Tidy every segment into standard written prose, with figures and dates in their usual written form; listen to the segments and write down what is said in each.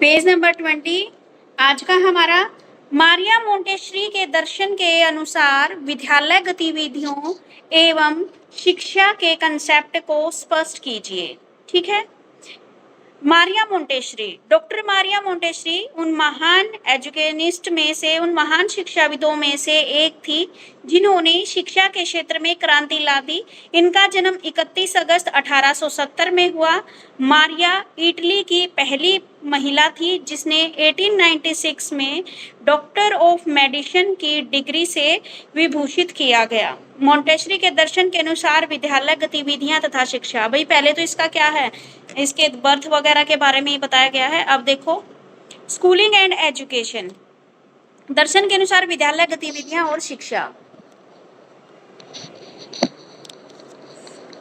Page number 20। आज का हमारा मारिया मोंटेसरी के दर्शन के अनुसार विद्यालय गतिविधियों एवं शिक्षा के कंसेप्ट को स्पष्ट कीजिए। ठीक है। Maria Montessori, doctor Maria Montessori उन महान एजुकेनिस्ट में से, उन महान शिक्षाविदों में से एक थी जिन्होंने शिक्षा के क्षेत्र में क्रांति ला दी। इनका जन्म 31 अगस्त 1870 में हुआ। मारिया इटली की पहली महिला थी जिसने 1896 में डॉक्टर ऑफ मेडिसिन की डिग्री से विभूषित किया गया। मोंटेसरी के दर्शन के अनुसार विद्यालय गतिविधियां तथा शिक्षा। भाई पहले तो इसका क्या है, इसके बर्थ वगैरह के बारे में ही बताया गया है। अब देखो, स्कूलिंग एंड एजुकेशन, दर्शन के अनुसार विद्यालय गतिविधियां और शिक्षा।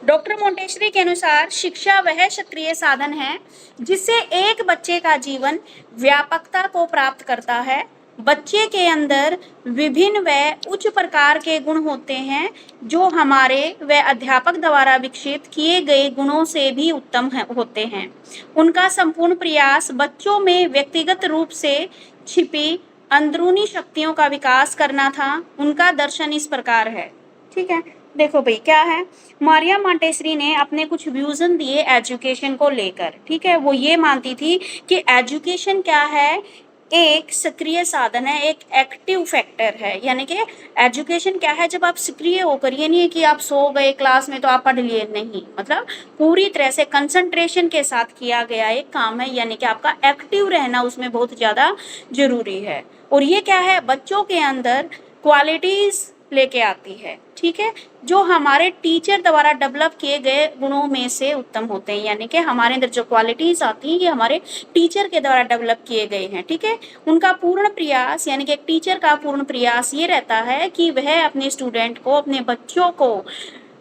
डॉक्टर मोंटेसरी के अनुसार शिक्षा वह सक्रिय साधन है जिससे एक बच्चे का जीवन व्यापकता को प्राप्त करता है। बच्चे के अंदर विभिन्न व उच्च प्रकार के गुण होते हैं जो हमारे व अध्यापक द्वारा विकसित किए गए गुणों से भी उत्तम होते हैं। उनका संपूर्ण प्रयास बच्चों में व्यक्तिगत रूप से छिपी अंदरूनी शक्तियों का विकास करना था। उनका दर्शन इस प्रकार है। ठीक है, देखो भाई क्या है, मारिया मोंटेसरी ने अपने कुछ व्यूजन दिए एजुकेशन को लेकर। ठीक है, वो ये मानती थी कि एजुकेशन क्या है, एक सक्रिय साधन है, एक एक्टिव फैक्टर है। यानी कि एजुकेशन क्या है, जब आप सक्रिय होकर, ये नहीं है कि आप सो गए क्लास में तो आप पढ़ लिए, नहीं, मतलब पूरी तरह से कंसंट्रेशन के साथ किया गया एक काम है। यानी कि आपका एक्टिव रहना उसमें बहुत ज़्यादा जरूरी है। और ये क्या है, बच्चों के अंदर क्वालिटीज़ लेके आती है। ठीक है, जो हमारे टीचर द्वारा डेवलप किए गए गुणों में से उत्तम होते हैं। यानी कि हमारे अंदर जो क्वालिटीज आती हैं ये हमारे टीचर के द्वारा डेवलप किए गए हैं। ठीक है, उनका पूर्ण प्रयास, यानी कि एक टीचर का पूर्ण प्रयास ये रहता है कि वह अपने स्टूडेंट को, अपने बच्चों को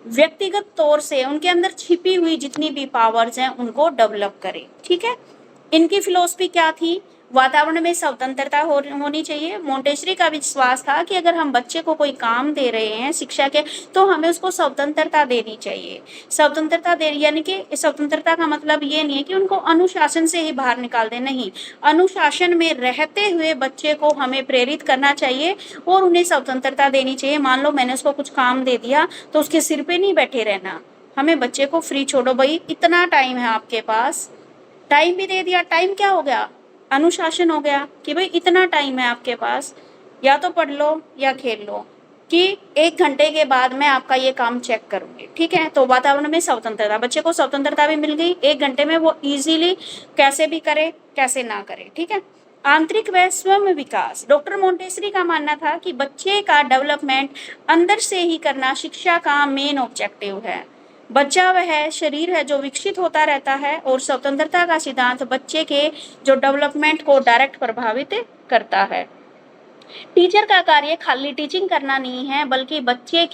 व्यक्तिगत तौर से उनके अंदर छिपी हुई जितनी भी पावर्स हैं उनको डेवलप करे। ठीक है, इनकी फिलॉसफी क्या थी, वातावरण में स्वतंत्रता होनी चाहिए। मोंटेसरी का विश्वास था कि अगर हम बच्चे को कोई काम दे रहे हैं शिक्षा के, तो हमें उसको स्वतंत्रता देनी चाहिए। स्वतंत्रता दे, यानी कि स्वतंत्रता का मतलब ये नहीं है कि उनको अनुशासन से ही बाहर निकाल दें, नहीं, अनुशासन में रहते हुए बच्चे को हमें प्रेरित करना चाहिए और उन्हें स्वतंत्रता देनी चाहिए। मान लो मैंने उसको कुछ काम दे दिया तो उसके सिर पे नहीं बैठे रहना, हमें बच्चे को फ्री छोड़ो, भाई इतना टाइम है आपके पास, टाइम भी दे दिया। टाइम क्या हो गया, अनुशासन हो गया कि भाई इतना टाइम है आपके पास, या तो पढ़ लो या खेल लो, कि 1 घंटे के बाद मैं आपका ये काम चेक करूंगी। ठीक है, तो वातावरण में स्वतंत्रता, बच्चे को स्वतंत्रता भी मिल गई। 1 घंटे में वो इजीली कैसे भी करे, कैसे ना करे। ठीक है, आंतरिक व स्वयं विकास, डॉक्टर मोंटेसरी का मानना था कि बच्चे का डेवलपमेंट अंदर से ही करना शिक्षा का मेन ऑब्जेक्टिव है। बच्चा वह शरीर है जो विकसित होता रहता है और स्वतंत्रता का सिद्धांत बच्चे के जो डेवलपमेंट को डायरेक्ट प्रभावित करता है। टीचर का कार्य खाली टीचिंग करना नहीं है, बल्कि बच्चे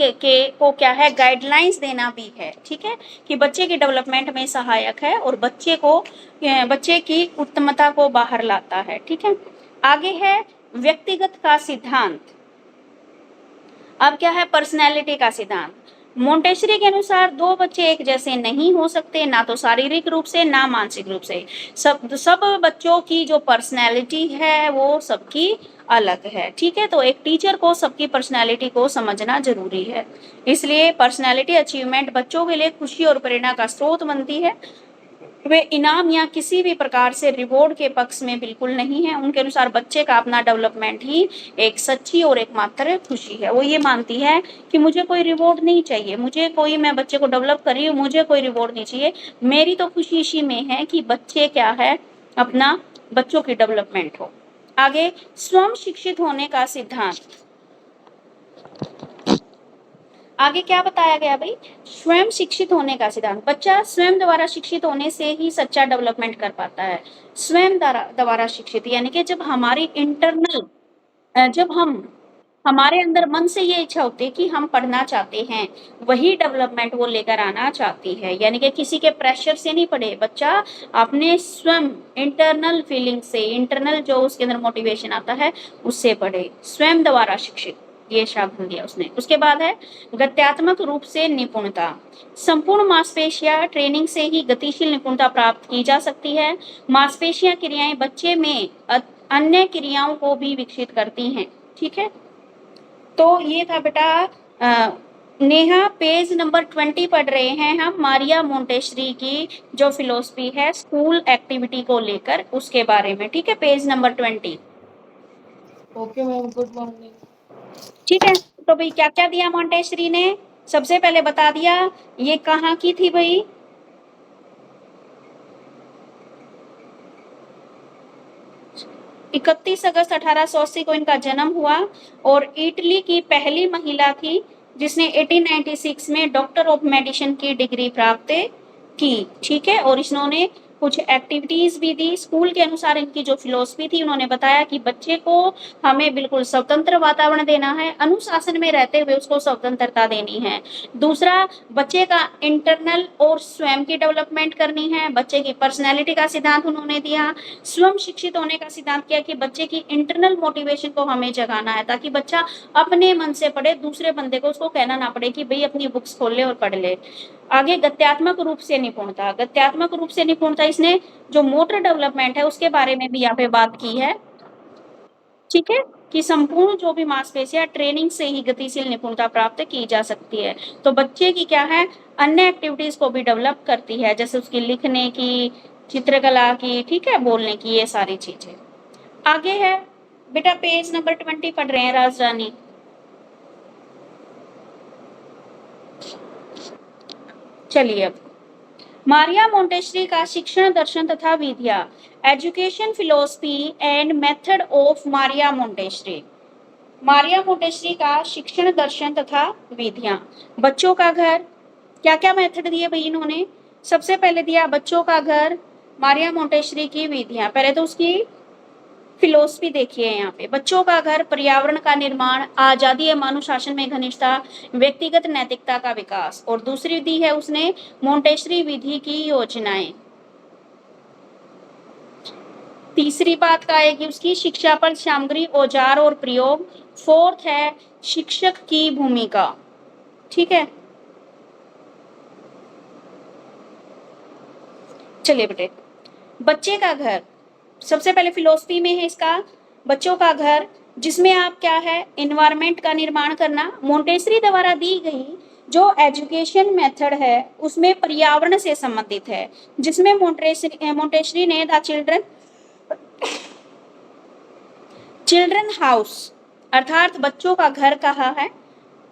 को क्या है, गाइडलाइंस देना भी है। ठीक है, कि बच्चे के डेवलपमेंट में सहायक है और बच्चे की उत्तमता को बाहर लाता है। ठीक है, आगे है व्यक्तिगत का सिद्धांत। अब क्या है, पर्सनैलिटी का सिद्धांत। मोंटेसरी के अनुसार दो बच्चे एक जैसे नहीं हो सकते, ना तो शारीरिक रूप से ना मानसिक रूप से। सब बच्चों की जो पर्सनैलिटी है वो सबकी अलग है। ठीक है, तो एक टीचर को सबकी पर्सनैलिटी को समझना जरूरी है। इसलिए पर्सनैलिटी अचीवमेंट बच्चों के लिए खुशी और प्रेरणा का स्रोत बनती है। वे इनाम या किसी भी प्रकार से रिवॉर्ड के पक्ष में बिल्कुल नहीं है। उनके अनुसार बच्चे का अपना डेवलपमेंट ही एक सच्ची और एकमात्र खुशी है। वो ये मानती है कि मुझे कोई रिवॉर्ड नहीं चाहिए, मैं बच्चे को डेवलप कर रही हूँ, मुझे कोई रिवॉर्ड नहीं चाहिए, मेरी तो खुशी इसी में है कि बच्चे क्या है, अपना बच्चों की डेवलपमेंट हो। आगे स्वयं शिक्षित होने का सिद्धांत। आगे क्या बताया गया भाई, स्वयं शिक्षित होने का सिद्धांत। बच्चा स्वयं द्वारा शिक्षित होने से ही सच्चा डेवलपमेंट कर पाता है। स्वयं द्वारा शिक्षित यानी कि जब हमारी इंटरनल, जब हम हमारे अंदर मन से ये इच्छा होती है कि हम पढ़ना चाहते हैं, वही डेवलपमेंट वो लेकर आना चाहती है। यानी कि किसी के प्रेशर से नहीं पढ़े, बच्चा अपने स्वयं इंटरनल फीलिंग से, इंटरनल जो उसके अंदर मोटिवेशन आता है उससे पढ़े। स्वयं द्वारा शिक्षित। ये शब्द दिया उसने। उसके बाद है गत्यात्मक रूप से निपुणता। संपूर्ण मांसपेशियां ट्रेनिंग से ही गतिशील निपुणता प्राप्त की जा सकती है। मांसपेशियां क्रियाएं बच्चे में अन्य क्रियाओं को भी विकसित करती हैं। ठीक है, तो ये था बेटा नेहा, पेज नंबर 20 पढ़ रहे हैं हम मारिया मोंटेसरी की जो फिलोसफी है स्कूल एक्टिविटी को लेकर उसके बारे में। ठीक है, page number 20। Okay ma'am, good morning. ठीक है, तो भाई क्या क्या दिया मोंटेसरी ने, सबसे पहले बता दिया ये कहाँ की थी भाई, 31 अगस्त 1880 को इनका जन्म हुआ और इटली की पहली महिला थी जिसने 1896 में डॉक्टर ऑफ मेडिसिन की डिग्री प्राप्त की। ठीक है, और इन्होंने कुछ एक्टिविटीज भी दी स्कूल के अनुसार। इनकी जो फिलोसफी थी उन्होंने बताया कि बच्चे को हमें बिल्कुल स्वतंत्र वातावरण देना है, अनुशासन में रहते हुए उसको स्वतंत्रता देनी है। दूसरा, बच्चे का इंटरनल और स्वयं की डेवलपमेंट करनी है, बच्चे की पर्सनैलिटी का सिद्धांत उन्होंने दिया। स्वयं शिक्षित होने का सिद्धांत किया कि बच्चे की इंटरनल मोटिवेशन को हमें जगाना है ताकि बच्चा अपने मन से पढ़े, दूसरे बंदे को उसको कहना ना पड़े कि भाई अपनी बुक्स खोल ले और पढ़ ले। आगे गत्यात्मक रूप से निपुणता। गत्यात्मक रूप से निपुणता इसने जो मोटर डेवलपमेंट है उसके बारे में भी यहाँ पे बात की है। ठीक है, कि संपूर्ण जो भी मांसपेशियां ट्रेनिंग से ही गतिशील निपुणता प्राप्त की जा सकती है। तो बच्चे की क्या है, अन्य एक्टिविटीज को भी डेवलप करती है, जैसे उसकी लिखने की, चित्रकला की, ठीक है, बोलने की, ये सारी चीजें। आगे है बेटा पेज नंबर 20 पढ़ रहे हैं राजरानी। चलिए, अब मारिया मोंटेसरी का शिक्षण दर्शन तथा विधियां, education philosophy and method of Maria Montessori. Maria Montessori का शिक्षण दर्शन तथा विधियां, बच्चों का घर, क्या क्या मेथड दिए भाई इन्होंने, सबसे पहले दिया बच्चों का घर, मारिया मोंटेसरी की विधियां। पहले तो उसकी फिलोसफी देखिए यहाँ पे, बच्चों का घर, पर्यावरण का निर्माण, आजादी एवं अनुशासन में घनिष्ठता, व्यक्तिगत नैतिकता का विकास। और दूसरी दी है उसने मोंटेसरी विधि की योजनाएं। तीसरी बात का आएगी उसकी शिक्षा पर सामग्री, औजार और प्रयोग। फोर्थ है शिक्षक की भूमिका। ठीक है, चलिए बेटे, बच्चे का घर सबसे पहले फिलोसफी में है इसका, बच्चों का घर जिसमें आप क्या है एनवायरनमेंट का निर्माण करना। मोंटेसरी द्वारा दी गई जो एजुकेशन मेथड है उसमें पर्यावरण से संबंधित है, जिसमें मोंटेसरी ने द चिल्ड्रन हाउस अर्थात बच्चों का घर कहा है,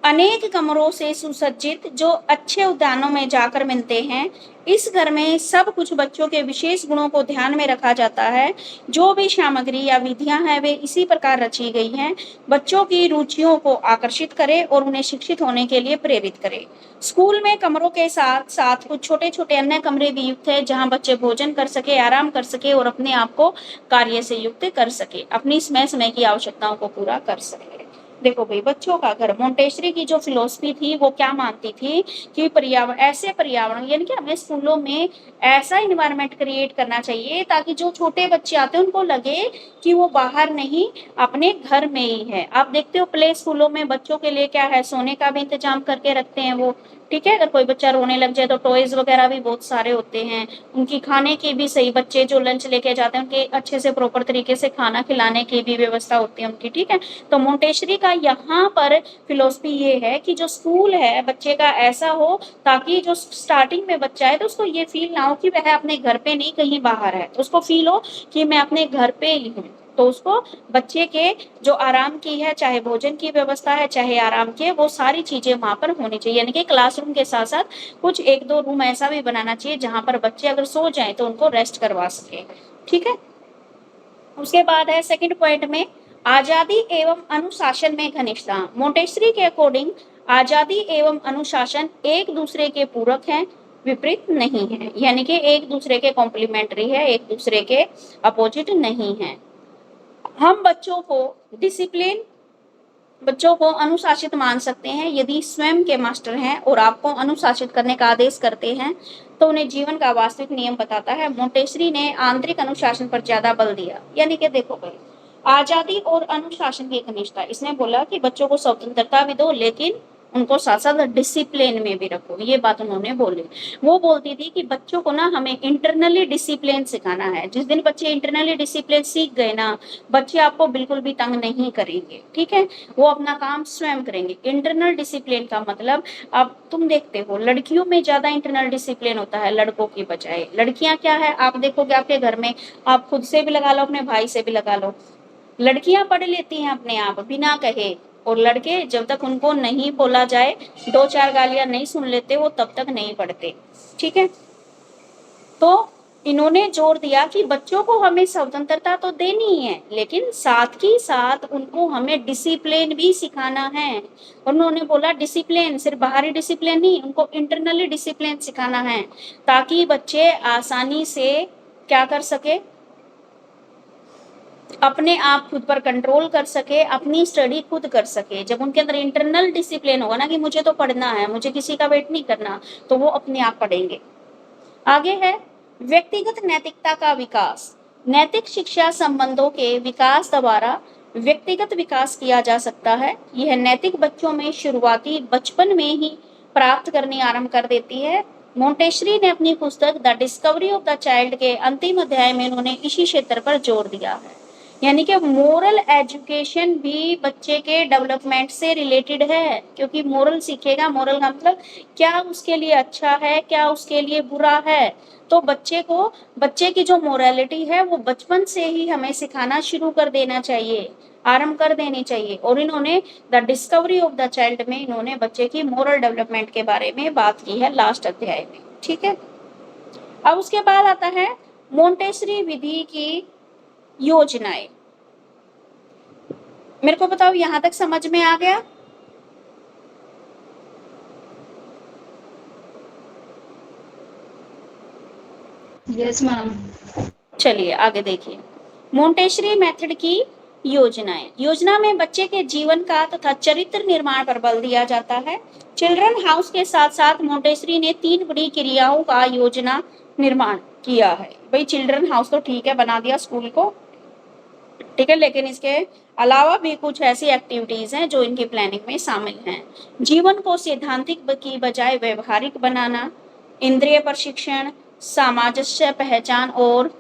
अनेक कमरों से सुसज्जित जो अच्छे उद्यानों में जाकर मिलते हैं। इस घर में सब कुछ बच्चों के विशेष गुणों को ध्यान में रखा जाता है। जो भी सामग्री या विधियां हैं वे इसी प्रकार रची गई हैं, बच्चों की रुचियों को आकर्षित करे और उन्हें शिक्षित होने के लिए प्रेरित करे। स्कूल में कमरों के साथ साथ कुछ छोटे छोटे अन्य कमरे भी युक्त है जहां बच्चे भोजन कर सके, आराम कर सके और अपने आप को कार्य से युक्त कर सके, अपनी समय की आवश्यकताओं को पूरा कर सके। देखो भाई, बच्चों का घर, मोंटेसरी की जो फिलोसफी थी वो क्या मानती थी कि पर्यावरण यानी कि हमें स्कूलों में ऐसा इन्वायरमेंट क्रिएट करना चाहिए ताकि जो छोटे बच्चे आते हैं उनको लगे कि वो बाहर नहीं अपने घर में ही है। आप देखते हो प्ले स्कूलों में बच्चों के लिए क्या है, सोने का भी इंतजाम करके रखते हैं वो। ठीक है, अगर कोई बच्चा रोने लग जाए तो टॉयज वगैरह भी बहुत सारे होते हैं, उनकी खाने की भी सही, बच्चे जो लंच लेके जाते हैं उनके अच्छे से प्रॉपर तरीके से खाना खिलाने की भी व्यवस्था होती है उनकी। ठीक है, तो मोंटेसरी का यहाँ पर फिलोसफी ये है कि जो स्कूल है बच्चे का ऐसा हो ताकि जो स्टार्टिंग में बच्चा है तो उसको ये फील ना हो कि वह अपने घर पे नहीं कहीं बाहर है, तो उसको फील हो कि मैं अपने घर पे ही हूँ। तो उसको बच्चे के जो आराम की है, चाहे भोजन की व्यवस्था है चाहे आराम की है, वो सारी चीजें वहां पर होनी चाहिए। यानी कि क्लासरूम के साथ साथ कुछ एक दो रूम ऐसा भी बनाना चाहिए जहां पर बच्चे अगर सो जाएं तो उनको रेस्ट करवा सके। ठीक है, उसके बाद है सेकंड पॉइंट में आजादी एवं अनुशासन में घनिष्ठता। मोंटेसरी के अकॉर्डिंग आजादी एवं अनुशासन एक दूसरे के पूरक हैं, विपरीत नहीं है, यानी कि एक दूसरे के कॉम्प्लीमेंट्री है, एक दूसरे के अपोजिट नहीं है। हम बच्चों को अनुशासित मान सकते हैं यदि स्वयं के मास्टर हैं और आपको अनुशासित करने का आदेश करते हैं तो उन्हें जीवन का वास्तविक नियम बताता है। मोंटेसरी ने आंतरिक अनुशासन पर ज्यादा बल दिया, यानी कि देखो भाई आजादी और अनुशासन की घनिष्ठता। इसने बोला कि बच्चों को स्वतंत्रता भी दो, लेकिन उनको साथ साथ डिसिप्लिन में भी रखो। ये बात उन्होंने बोली। वो बोलती थी कि बच्चों को ना हमें इंटरनली डिसिप्लिन सिखाना है। जिस दिन बच्चे इंटरनली डिसिप्लिन सीख गए ना, बच्चे आपको बिल्कुल भी तंग नहीं करेंगे, ठीक है। वो अपना काम स्वयं करेंगे। इंटरनल डिसिप्लिन का मतलब, अब तुम देखते हो लड़कियों में ज्यादा इंटरनल डिसिप्लिन होता है लड़कों की बजाय। लड़कियां क्या है, आप देखोगे आपके घर में, आप खुद से भी लगा लो, अपने भाई से भी लगा लो, लड़कियां पढ़ लेती हैं अपने आप बिना कहे, और लड़के जब तक उनको नहीं बोला जाए, दो चार गालियां नहीं सुन लेते, वो तब तक नहीं पढ़ते, ठीक है। तो इन्होंने जोर दिया कि बच्चों को हमें स्वतंत्रता तो देनी है, लेकिन साथ ही साथ उनको हमें डिसिप्लिन भी सिखाना है। उन्होंने बोला डिसिप्लिन सिर्फ बाहरी डिसिप्लिन नहीं, उनको इंटरनली डिसिप्लिन सिखाना है, ताकि बच्चे आसानी से क्या कर सके, अपने आप खुद पर कंट्रोल कर सके, अपनी स्टडी खुद कर सके। जब उनके अंदर इंटरनल डिसिप्लिन होगा ना कि मुझे तो पढ़ना है, मुझे किसी का वेट नहीं करना, तो वो अपने आप पढ़ेंगे। आगे है व्यक्तिगत नैतिकता का विकास। नैतिक शिक्षा संबंधों के विकास द्वारा व्यक्तिगत विकास किया जा सकता है। यह नैतिक बच्चों में शुरुआती बचपन में ही प्राप्त करनी आरंभ कर देती है। मोंटेसरी ने अपनी पुस्तक the discovery of the child के अंतिम अध्याय में उन्होंने इसी क्षेत्र पर जोर दिया है। यानी कि मोरल एजुकेशन भी बच्चे के डेवलपमेंट से रिलेटेड है, क्योंकि मोरल सीखेगा। मोरल का मतलब क्या उसके लिए अच्छा है, क्या उसके लिए बुरा है। तो बच्चे की जो मोरालिटी है वो बचपन से ही हमें सिखाना शुरू कर देना चाहिए, आरंभ कर देनी चाहिए। और इन्होंने the discovery of the child में इन्होंने बच्चे की मोरल डेवलपमेंट के बारे में बात की है लास्ट अध्याय में, ठीक है। अब उसके बाद आता है मोंटेसरी विधि की योजनाएं। मेरे को बताओ यहां तक समझ में आ गया? Yes ma'am. चलिए आगे देखिए। मोंटेसरी मेथड की योजनाएं। योजना में बच्चे के जीवन का तथा चरित्र निर्माण पर बल दिया जाता है। चिल्ड्रन हाउस के साथ साथ मोंटेसरी ने 3 बड़ी क्रियाओं का योजना निर्माण किया है। भाई चिल्ड्रन हाउस तो ठीक है, बना दिया स्कूल को, ठीक है, लेकिन इसके अलावा भी कुछ ऐसी एक्टिविटीज हैं जो इनकी प्लानिंग में शामिल हैं। जीवन को सैद्धांतिक की बजाय व्यवहारिक बनाना, इंद्रिय प्रशिक्षण, सामंजस्य पहचान और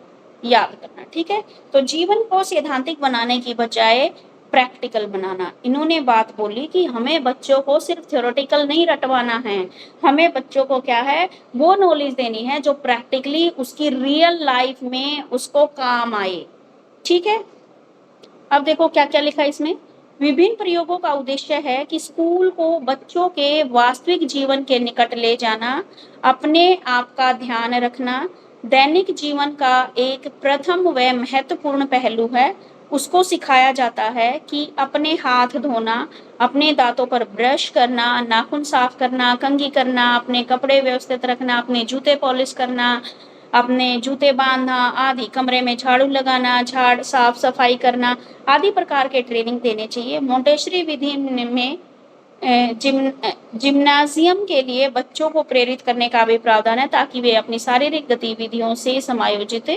याद करना, ठीक है। तो जीवन को सैद्धांतिक बनाने की बजाय प्रैक्टिकल बनाना। इन्होंने बात बोली कि हमें बच्चों को सिर्फ थ्योरेटिकल नहीं रटवाना है, हमें बच्चों को क्या है, वो नॉलेज देनी है जो प्रैक्टिकली उसकी रियल लाइफ में उसको काम आए, ठीक है। अब देखो क्या क्या लिखा है इसमें। विभिन्न प्रयोगों का उद्देश्य है कि स्कूल को बच्चों के वास्तविक जीवन के निकट ले जाना, अपने आप का ध्यान रखना दैनिक जीवन का एक प्रथम व महत्वपूर्ण पहलू है। उसको सिखाया जाता है कि अपने हाथ धोना, अपने दांतों पर ब्रश करना, नाखून साफ करना, कंघी करना, अपने कपड़े व्यवस्थित रखना, अपने जूते पॉलिश करना, अपने जूते बांधना आदि, कमरे में झाड़ू लगाना, झाड़ साफ सफाई करना आदि प्रकार के ट्रेनिंग देने चाहिए। मोंटेसरी विधि में जिम्नाजियम के लिए बच्चों को प्रेरित करने का भी प्रावधान है, ताकि वे अपनी शारीरिक गतिविधियों से समायोजित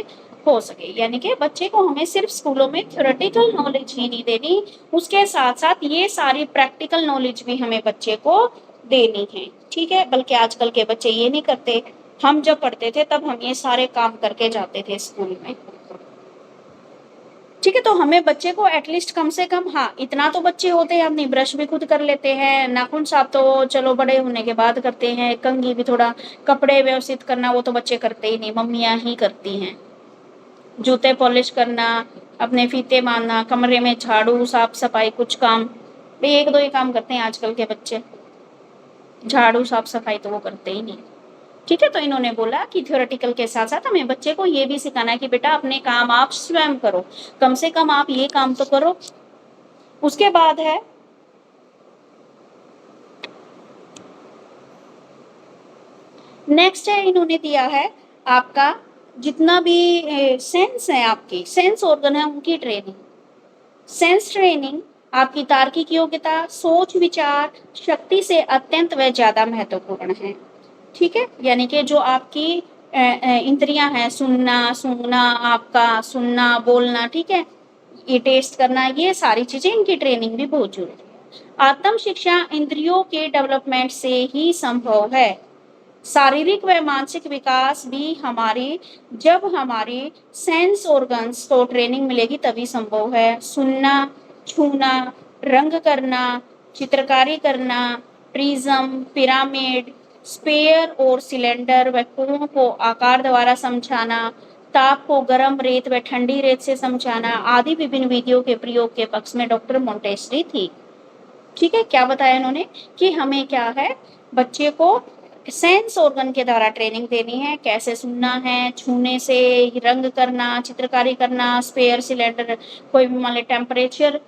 हो सके। यानी कि बच्चे को हमें सिर्फ स्कूलों में थ्योरेटिकल नॉलेज ही नहीं देनी, उसके साथ साथ ये सारी प्रैक्टिकल नॉलेज भी हमें बच्चे को देनी है, ठीक है। बल्कि आजकल के बच्चे ये नहीं करते। हम जब पढ़ते थे तब हम ये सारे काम करके जाते थे स्कूल में, ठीक है। तो हमें बच्चे को एटलीस्ट कम से कम, हाँ इतना तो बच्चे होते हैं अपनी ब्रश भी खुद कर लेते हैं, नाखून साफ तो चलो बड़े होने के बाद करते हैं, कंघी भी, थोड़ा कपड़े व्यवस्थित करना वो तो बच्चे करते ही नहीं, मम्मियाँ ही करती हैं। जूते पॉलिश करना, अपने फीते बांधना, कमरे में झाड़ू साफ सफाई, कुछ काम भाई एक दो ही काम करते हैं आजकल के बच्चे, झाड़ू साफ सफाई तो वो करते ही नहीं, ठीक है। तो इन्होंने बोला कि थ्योरेटिकल के साथ साथ हमें बच्चे को ये भी सिखाना है कि बेटा अपने काम आप स्वयं करो, कम से कम आप ये काम तो करो। उसके बाद है नेक्स्ट है, इन्होंने दिया है आपका जितना भी सेंस है, आपकी सेंस ऑर्गन है उनकी ट्रेनिंग। सेंस ट्रेनिंग आपकी तार्किक योग्यता, सोच विचार शक्ति से अत्यंत व ज्यादा महत्वपूर्ण है, ठीक है। यानी कि जो आपकी इंद्रियां हैं, सुनना, सूंघना, आपका सुनना, बोलना, ठीक है, ये टेस्ट करना, ये सारी चीजें, इनकी ट्रेनिंग भी बहुत जरूरी है। आत्म शिक्षा इंद्रियों के डेवलपमेंट से ही संभव है। शारीरिक व मानसिक विकास भी हमारे, जब हमारे सेंस ऑर्गन्स को ट्रेनिंग मिलेगी तभी संभव है। सुनना, छूना, रंग करना, चित्रकारी करना, प्रिज्म, पिरामिड, स्पेयर और सिलेंडर व कुओं को आकार द्वारा समझाना, ताप को गर्म रेत व ठंडी रेत से समझाना आदि विभिन्न विधियों के प्रयोग के पक्ष में डॉक्टर मोंटेसरी थी। ठीक है, क्या बताया इन्होंने कि हमें क्या है, बच्चे को सेंस ऑर्गन के द्वारा ट्रेनिंग देनी है, कैसे सुनना है, छूने से, रंग करना, चित्रकारी करना, स्पेयर सिलेंडर, कोई भी मान ली टेम्परेचर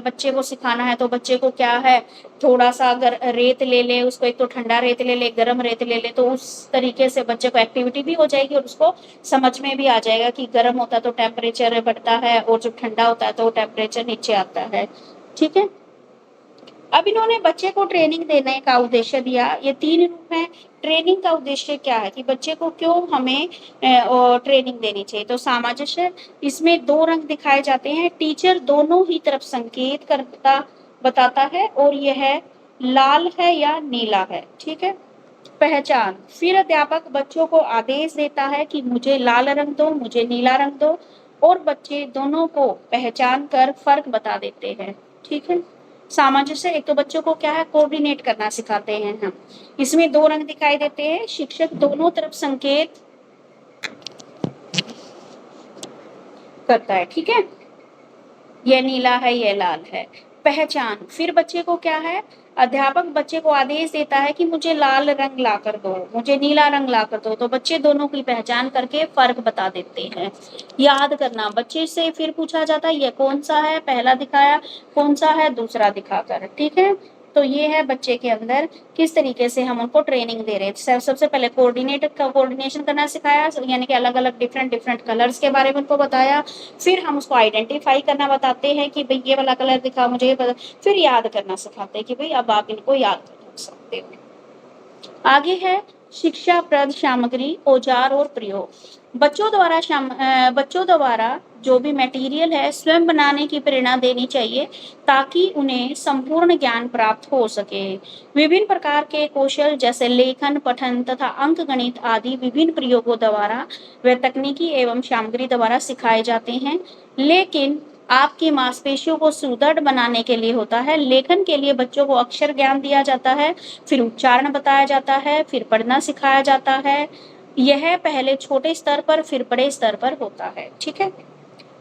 बच्चे को सिखाना है तो बच्चे को क्या है, थोड़ा सा अगर रेत ले ले, उसको एक तो ठंडा रेत ले ले, गर्म रेत ले ले, तो उस तरीके से बच्चे को एक्टिविटी भी हो जाएगी और उसको समझ में भी आ जाएगा कि गर्म होता है तो टेम्परेचर बढ़ता है और जब ठंडा होता है तो टेम्परेचर नीचे आता है। ठीक है, अब इन्होंने बच्चे को ट्रेनिंग देने का उद्देश्य दिया, ये 3 रूप हैं। ट्रेनिंग का उद्देश्य क्या है कि बच्चे को क्यों हमें ट्रेनिंग देनी चाहिए, तो सामंजस्य, इसमें 2 रंग दिखाए जाते हैं, टीचर दोनों ही तरफ संकेत करता बताता है और यह लाल है या नीला है। ठीक है, पहचान, फिर अध्यापक बच्चों को आदेश देता है कि मुझे लाल रंग दो, मुझे नीला रंग दो, और बच्चे दोनों को पहचान कर फर्क बता देते हैं। ठीक है, सामंजस्य, एक तो बच्चों को क्या है, कोऑर्डिनेट करना सिखाते हैं हम। इसमें 2 रंग दिखाई देते हैं, शिक्षक दोनों तरफ संकेत करता है। ठीक है, यह नीला है, यह लाल है। पहचान, फिर बच्चे को क्या है, अध्यापक बच्चे को आदेश देता है कि मुझे लाल रंग ला कर दो, मुझे नीला रंग ला कर दो, तो बच्चे दोनों की पहचान करके फर्क बता देते हैं। याद करना, बच्चे से फिर पूछा जाता है ये कौन सा है, पहला दिखाया, कौन सा है, दूसरा दिखाकर। ठीक है, तो ये है बच्चे के अंदर किस तरीके से हम उनको ट्रेनिंग दे रहे हैं। सबसे पहले कोऑर्डिनेशन करना सिखाया, यानी कि अलग अलग डिफरेंट डिफरेंट कलर्स के बारे में उनको बताया, फिर हम उसको आइडेंटिफाई करना बताते हैं कि भाई ये वाला कलर दिखा मुझे ये पता, फिर याद करना सिखाते हैं कि भाई अब आप इनको याद कर सकते हो। आगे है शिक्षाप्रद सामग्री, औजार और प्रयोग। बच्चों द्वारा जो भी मटेरियल है स्वयं बनाने की प्रेरणा देनी चाहिए ताकि उन्हें संपूर्ण ज्ञान प्राप्त हो सके। विभिन्न प्रकार के कौशल जैसे लेखन, पठन तथा अंकगणित आदि विभिन्न प्रयोगों द्वारा व तकनीकी एवं सामग्री द्वारा सिखाए जाते हैं, लेकिन आपकी मांसपेशियों को सुदृढ़ बनाने के लिए होता है। लेखन के लिए बच्चों को अक्षर ज्ञान दिया जाता है, फिर उच्चारण बताया जाता है, फिर पढ़ना सिखाया जाता है। यह पहले छोटे स्तर पर फिर बड़े स्तर पर होता है। ठीक है,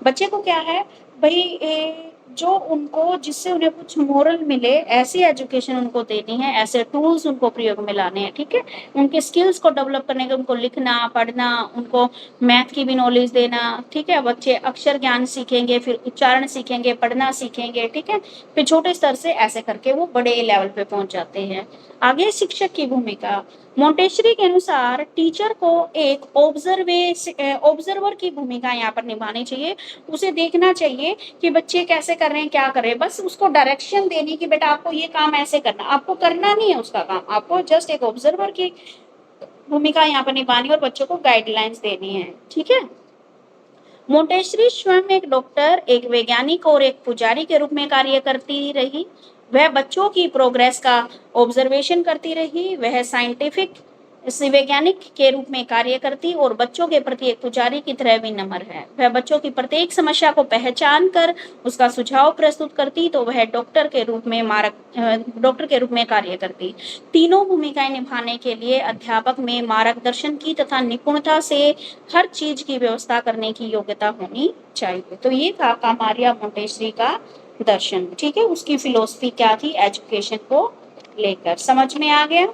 बच्चे को क्या है भाई, जो उनको जिससे उन्हें कुछ मोरल मिले ऐसी एजुकेशन उनको देनी है, ऐसे टूल्स उनको प्रयोग में लाने हैं। ठीक है, उनके स्किल्स को डेवलप करने के, उनको लिखना पढ़ना, उनको मैथ की भी नॉलेज देना। ठीक है, बच्चे अक्षर ज्ञान सीखेंगे, फिर उच्चारण सीखेंगे, पढ़ना सीखेंगे। ठीक है, फिर छोटे स्तर से ऐसे करके वो बड़े लेवल पे पहुंच जाते हैं। आगे शिक्षक की भूमिका, मोंटेसरी के अनुसार टीचर को एक ऑब्जर्वर की भूमिका यहाँ पर निभानी चाहिए। उसे देखना चाहिए कि बच्चे कैसे कर रहे हैं, क्या कर रहे हैं, बस उसको डायरेक्शन देनी कि बेटा आपको ये काम ऐसे करना, आपको करना नहीं है उसका काम, आपको जस्ट एक ऑब्जर्वर की भूमिका यहाँ पर निभानी और बच्चों को गाइडलाइंस देनी है। ठीक है, मोंटेसरी स्वयं एक डॉक्टर, एक वैज्ञानिक और एक पुजारी के रूप में कार्य करती रही। वह बच्चों की प्रोग्रेस का ऑब्जर्वेशन करती रही, वह साइंटिफिक वैज्ञानिक के रूप में कार्य करती और बच्चों के प्रति एक पुजारी की तरह विनम्र है। वह बच्चों की प्रत्येक समस्या को पहचान कर उसका सुझाव प्रस्तुत करती, तो वह डॉक्टर के रूप में कार्य करती। तीनों भूमिकाएं निभाने के लिए अध्यापक में मार्गदर्शन की तथा निपुणता से हर चीज की व्यवस्था करने की योग्यता होनी चाहिए। तो ये था कामारिया मोंटेसरी का दर्शन। ठीक है, उसकी फिलोसफी क्या थी एजुकेशन को लेकर, समझ में आ गया।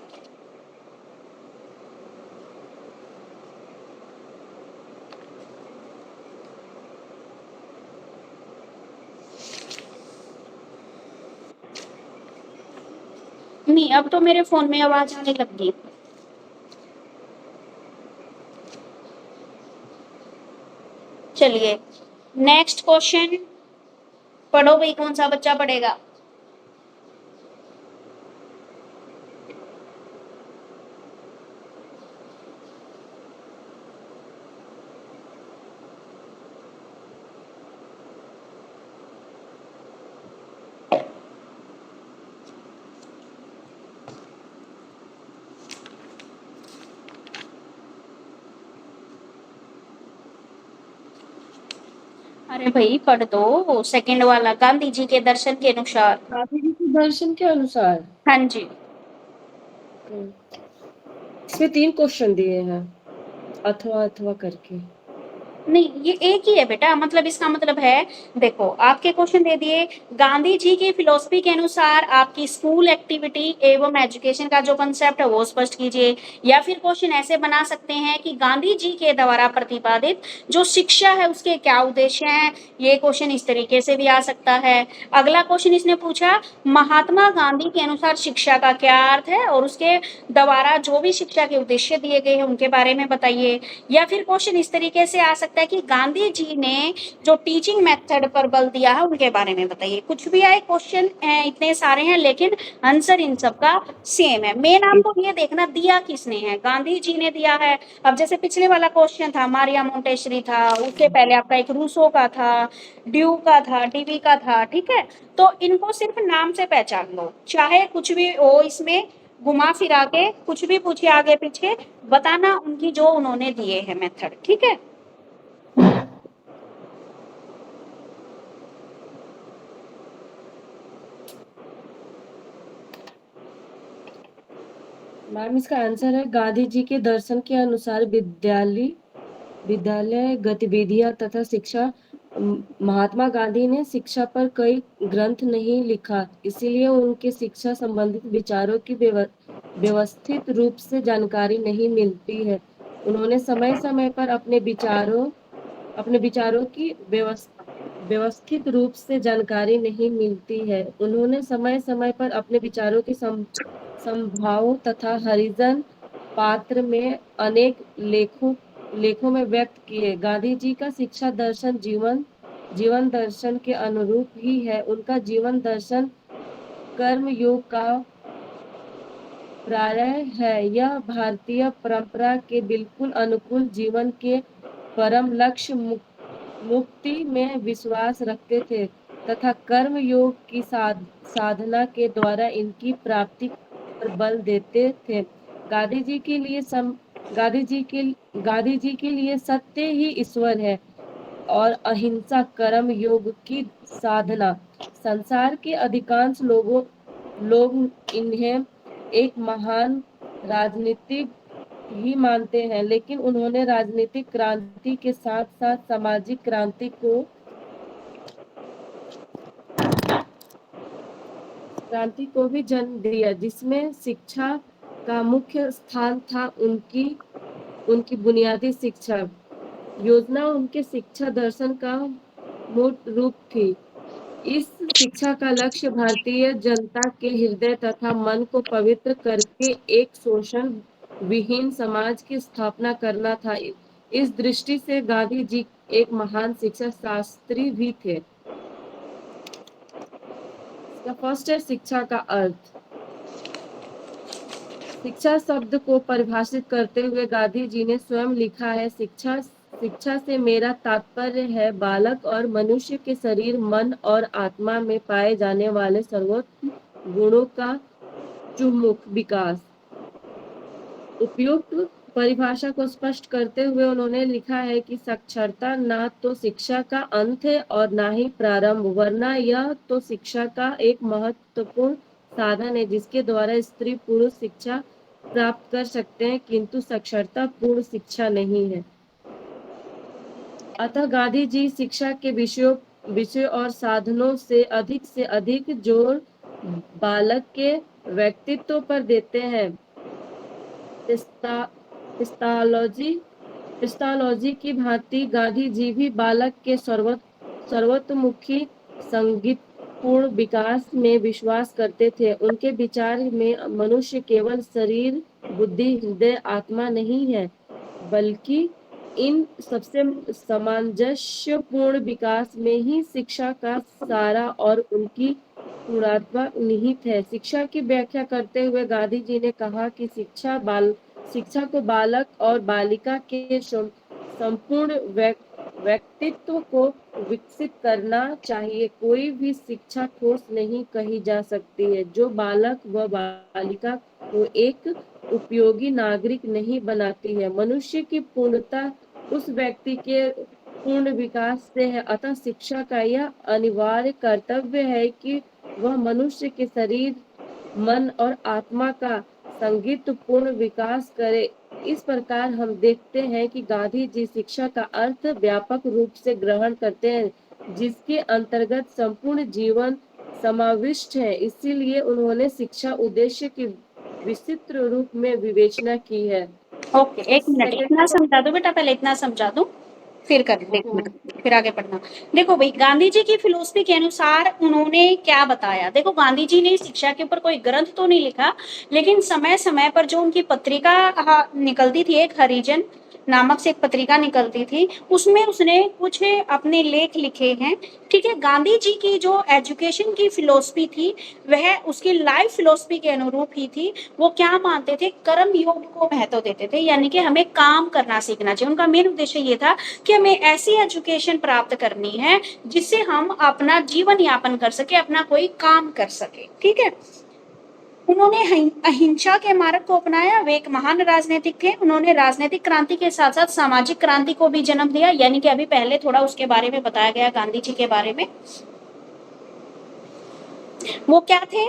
नहीं, अब तो मेरे फोन में आवाज आने लग गई। चलिए नेक्स्ट क्वेश्चन पढ़ो भाई, कौन सा बच्चा पढ़ेगा। अरे भाई पढ़ दो सेकंड वाला, गांधी जी के दर्शन के अनुसार। गांधी जी के दर्शन के अनुसार। हाँ जी। इसमें 3 क्वेश्चन दिए हैं, अथवा अथवा करके। नहीं, ये एक ही है बेटा, मतलब इसका मतलब है, देखो आपके क्वेश्चन दे दिए, गांधी जी की फिलोसफी के अनुसार आपकी स्कूल एक्टिविटी एवं एजुकेशन का जो कंसेप्ट है वो स्पष्ट कीजिए। या फिर क्वेश्चन ऐसे बना सकते हैं कि गांधी जी के द्वारा प्रतिपादित जो शिक्षा है उसके क्या उद्देश्य हैं। ये क्वेश्चन इस तरीके से भी आ सकता है। अगला क्वेश्चन इसने पूछा, महात्मा गांधी के अनुसार शिक्षा का क्या अर्थ है और उसके द्वारा जो भी शिक्षा के उद्देश्य दिए गए हैं उनके बारे में बताइए। या फिर क्वेश्चन इस तरीके से आ सकता है कि गांधी जी ने जो टीचिंग मेथड पर बल दिया है उनके बारे में बताइए। कुछ भी आए क्वेश्चन, इतने सारे हैं लेकिन आंसर इन सब का सेम है। मेन आपको ये देखना दिया किसने है, गांधी जी ने दिया है। अब जैसे पिछले वाला क्वेश्चन था मारिया मोंटेसरी था, उससे पहले आपका एक रूसो का था, ड्यू का था, डीवी का था, ठीक है। तो इनको सिर्फ नाम से पहचान लो, चाहे कुछ भी हो इसमें घुमा फिरा के कुछ भी पूछे आगे पीछे, बताना उनकी जो उन्होंने दिए हैं मेथड, ठीक है। मैम इसका आंसर है गांधी जी के दर्शन के अनुसार विद्यालय गतिविधियां तथा शिक्षा। महात्मा गांधी ने शिक्षा पर कई ग्रंथ नहीं लिखा, इसीलिए उनके शिक्षा संबंधित विचारों की व्यवस्थित रूप से जानकारी नहीं मिलती है। उन्होंने समय समय पर अपने विचारों की व्यवस्थित रूप से जानकारी नहीं मिलती है। उन्होंने समय समय पर अपने विचारों की संभाव तथा हरिजन पात्र में अनेक लेखों में व्यक्त किए। गांधी जी का शिक्षा दर्शन जीवन दर्शन के अनुरूप ही है। उनका जीवन दर्शन कर्म योग का प्रारंभ है। यह भारतीय परंपरा के बिल्कुल अनुकूल जीवन के परम लक्ष्य मुक्ति में विश्वास रखते थे तथा कर्म योग की साधना के द्वारा इनकी प्राप्ति पर बल देते थे। गांधी जी के लिए गांधी जी के लिए सत्य ही ईश्वर है और अहिंसा कर्म योग की साधना। संसार के अधिकांश लोग इन्हें एक महान राजनीतिक ही मानते हैं, लेकिन उन्होंने राजनीतिक क्रांति के साथ साथ सामाजिक क्रांति को भी जन्म दिया, जिसमें शिक्षा का मुख्य स्थान था। उनकी बुनियादी शिक्षा योजना उनके शिक्षा दर्शन का मूल रूप थी। इस शिक्षा का लक्ष्य भारतीय जनता के हृदय तथा मन को पवित्र करके एक शोषण विहीन समाज की स्थापना करना था। इस दृष्टि से गांधी जी एक महान शिक्षा शास्त्री भी थे। इसका फर्स्ट है शिक्षा का अर्थ। शिक्षा शब्द को परिभाषित करते हुए गांधी जी ने स्वयं लिखा है, शिक्षा से मेरा तात्पर्य है बालक और मनुष्य के शरीर मन और आत्मा में पाए जाने वाले सर्वोत्तम गुणों का चहुमुख विकास। उपयुक्त परिभाषा को स्पष्ट करते हुए उन्होंने लिखा है कि साक्षरता ना तो शिक्षा का अंत है और ना ही प्रारंभ, वरना यह तो शिक्षा का एक महत्वपूर्ण साधन है जिसके द्वारा स्त्री पुरुष शिक्षा प्राप्त कर सकते हैं, किंतु साक्षरता पूर्ण शिक्षा नहीं है। अतः गांधी जी शिक्षा के विषयों और साधनों से अधिक जोर बालक के व्यक्तित्व पर देते हैं। क्रिस्टोलॉजी की भांति गांधी जी भी बालक के सर्वतोमुखी संगीतपूर्ण विकास में विश्वास करते थे। उनके विचार में मनुष्य केवल शरीर बुद्धि हृदय आत्मा नहीं है, बल्कि इन सबसे सामंजस्यपूर्ण विकास में ही शिक्षा का सारा और उनकी पूर्णता निहित है। शिक्षा की व्याख्या करते हुए गांधी जी ने कहा कि शिक्षा को बालक और बालिका के संपूर्ण व्यक्तित्व को विकसित करना चाहिए। कोई भी शिक्षा ठोस नहीं कही जा सकती है जो बालक व बालिका को एक उपयोगी नागरिक नहीं बनाती है। मनुष्य की पूर्णता उस व्यक्ति पूर्ण विकास से है। अतः शिक्षा का यह अनिवार्य कर्तव्य है कि वह मनुष्य के शरीर, मन और आत्मा का संगीत पूर्ण विकास करे। इस प्रकार हम देखते हैं कि गांधी जी शिक्षा का अर्थ व्यापक रूप से ग्रहण करते हैं, जिसके अंतर्गत संपूर्ण जीवन समाविष्ट है। इसीलिए उन्होंने शिक्षा उद्देश्य की विस्तृत रूप में विवेचना की है। ओके, एक मिनट, सेकंड इतना समझा दो बेटा, पहले इतना समझा दो, फिर कर देखना, फिर आगे पढ़ना। देखो भाई, गांधी जी की फिलोसफी के अनुसार उन्होंने क्या बताया। देखो, गांधी जी ने शिक्षा के ऊपर कोई ग्रंथ तो नहीं लिखा, लेकिन समय समय पर जो उनकी पत्रिका निकलती थी, एक हरिजन नामक से एक पत्रिका निकलती थी, उसमें उसने कुछ अपने लेख लिखे हैं। ठीक है, गांधी जी की जो एजुकेशन की फिलोसफी थी वह उसकी लाइफ फिलोसफी के अनुरूप ही थी। वो क्या मानते थे, कर्म योग को महत्व देते थे, यानी कि हमें काम करना सीखना चाहिए। उनका मेन उद्देश्य ये था कि हमें ऐसी एजुकेशन प्राप्त करनी है जिससे हम अपना जीवन यापन कर सके, अपना कोई काम कर सके। ठीक है, उन्होंने अहिंसा के मार्ग को अपनाया। वे एक महान राजनीतिक थे। उन्होंने राजनीतिक क्रांति के साथ साथ सामाजिक क्रांति को भी जन्म दिया, यानी कि अभी पहले थोड़ा उसके बारे में बताया गया गांधी जी के बारे में। वो क्या थे,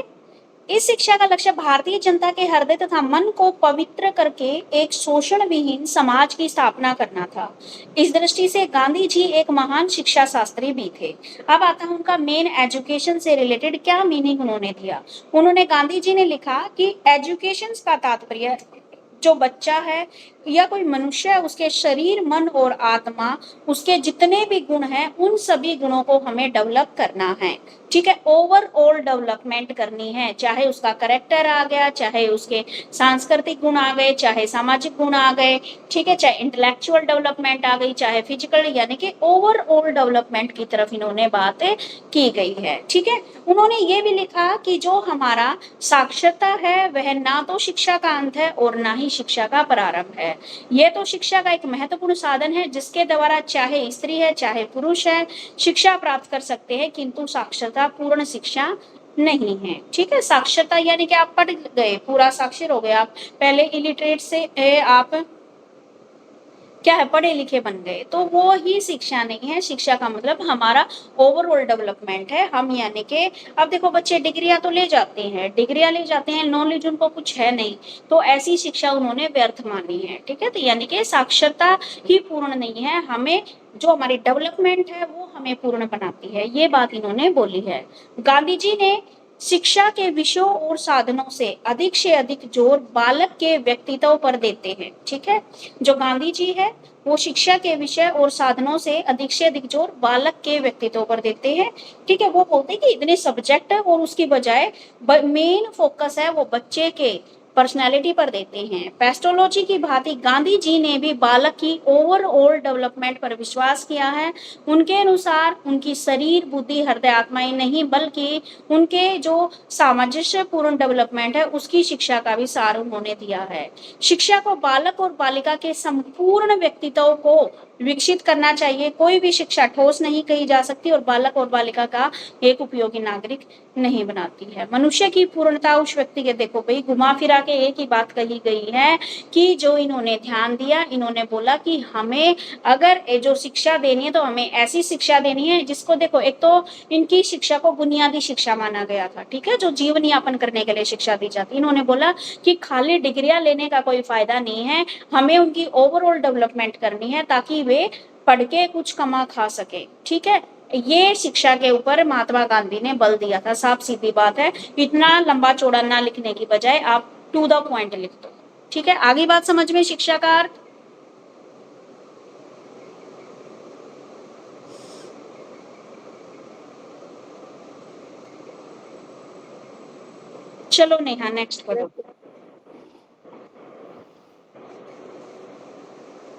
इस शिक्षा का लक्ष्य भारतीय जनता के हृदय तथा मन को पवित्र करके एक शोषण विहीन समाज की स्थापना करना था। इस दृष्टि से गांधी जी एक महान शिक्षा शास्त्री भी थे। अब आता है उनका मेन एजुकेशन से रिलेटेड क्या मीनिंग उन्होंने दिया। उन्होंने, गांधी जी ने लिखा कि एजुकेशन का तात्पर्य जो बच्चा है या कोई मनुष्य है, उसके शरीर, मन और आत्मा, उसके जितने भी गुण हैं, उन सभी गुणों को हमें डेवलप करना है। ठीक है, ओवरऑल डेवलपमेंट करनी है। चाहे उसका करेक्टर आ गया, चाहे उसके सांस्कृतिक गुण आ गए, चाहे सामाजिक गुण आ गए, ठीक है, चाहे इंटेलेक्चुअल डेवलपमेंट आ गई, चाहे फिजिकल, यानी कि ओवरऑल डेवलपमेंट की तरफ इन्होंने बातें की गई है। ठीक है, उन्होंने ये भी लिखा कि जो हमारा साक्षरता है वह ना तो शिक्षा का अंत है और ना ही शिक्षा का प्रारंभ है। यह तो शिक्षा का एक महत्वपूर्ण साधन है जिसके द्वारा चाहे स्त्री है चाहे पुरुष है शिक्षा प्राप्त कर सकते हैं, किंतु साक्षरता पूर्ण शिक्षा नहीं है। ठीक है, साक्षरता यानी कि आप पढ़ गए, पूरा साक्षर हो गए, आप पहले इलिटरेट से आप क्या है, पढ़े लिखे बन गए, तो वो ही शिक्षा नहीं है। शिक्षा का मतलब हमारा ओवरऑल डेवलपमेंट है। हम यानी कि अब देखो, बच्चे डिग्रियां तो ले जाते हैं, डिग्रियां ले जाते हैं, नॉलेज उनको कुछ है नहीं, तो ऐसी शिक्षा उन्होंने व्यर्थ मानी है। ठीक है, तो यानी कि साक्षरता ही पूर्ण नहीं है, हमें जो हमारी डेवलपमेंट है वो हमें पूर्ण बनाती है, ये बात इन्होंने बोली है। गांधी जी ने शिक्षा के विषयों और साधनों से अधिक जोर बालक के व्यक्तित्व पर देते हैं। ठीक है, जो गांधी जी है वो शिक्षा के विषय और साधनों से अधिक जोर बालक के व्यक्तित्व पर देते हैं। ठीक है, वो बोलते हैं कि इतने सब्जेक्ट है और उसकी बजाय मेन फोकस है वो बच्चे के पर्सनैलिटी पर देते हैं। पेस्टोलॉजी की भांति गांधी जी ने भी बालक की ओवरऑल डेवलपमेंट पर विश्वास किया है। उनके अनुसार उनकी शरीर, बुद्धि, हृदय, आत्मा ही नहीं बल्कि उनके जो सामंजस्य पूर्ण डेवलपमेंट है उसकी शिक्षा का भी सार उन्होंने दिया है। शिक्षा को बालक और बालिका के संपूर्ण व्यक्तित्व को विकसित करना चाहिए। कोई भी शिक्षा ठोस नहीं कही जा सकती और बालक और बालिका का एक उपयोगी नागरिक नहीं बनाती है। मनुष्य की पूर्णता उस व्यक्ति के, देखो भाई, घुमा फिरा के एक ही बात कही गई है कि जो इन्होंने ध्यान दिया, इन्होंने बोला कि हमें अगर जो शिक्षा देनी है तो हमें ऐसी शिक्षा देनी है जिसको, देखो, एक तो इनकी शिक्षा को बुनियादी शिक्षा माना गया था। ठीक है, जो जीवन यापन करने के लिए शिक्षा दी जाती। इन्होंने बोला कि खाली डिग्रियां लेने का कोई फायदा नहीं है, हमें उनकी ओवरऑल डेवलपमेंट करनी है ताकि वे पढ़ के कुछ कमा खा सके। ठीक है, ये शिक्षा के ऊपर महात्मा गांधी ने बल दिया था। साफ सीधी बात है, इतना लंबा चौड़ा ना लिखने की बजाय आप टू द पॉइंट लिख दो। ठीक है, आगे बात समझ में, शिक्षा का अर्थ। चलो नेहा, नेक्स्ट पढ़ो।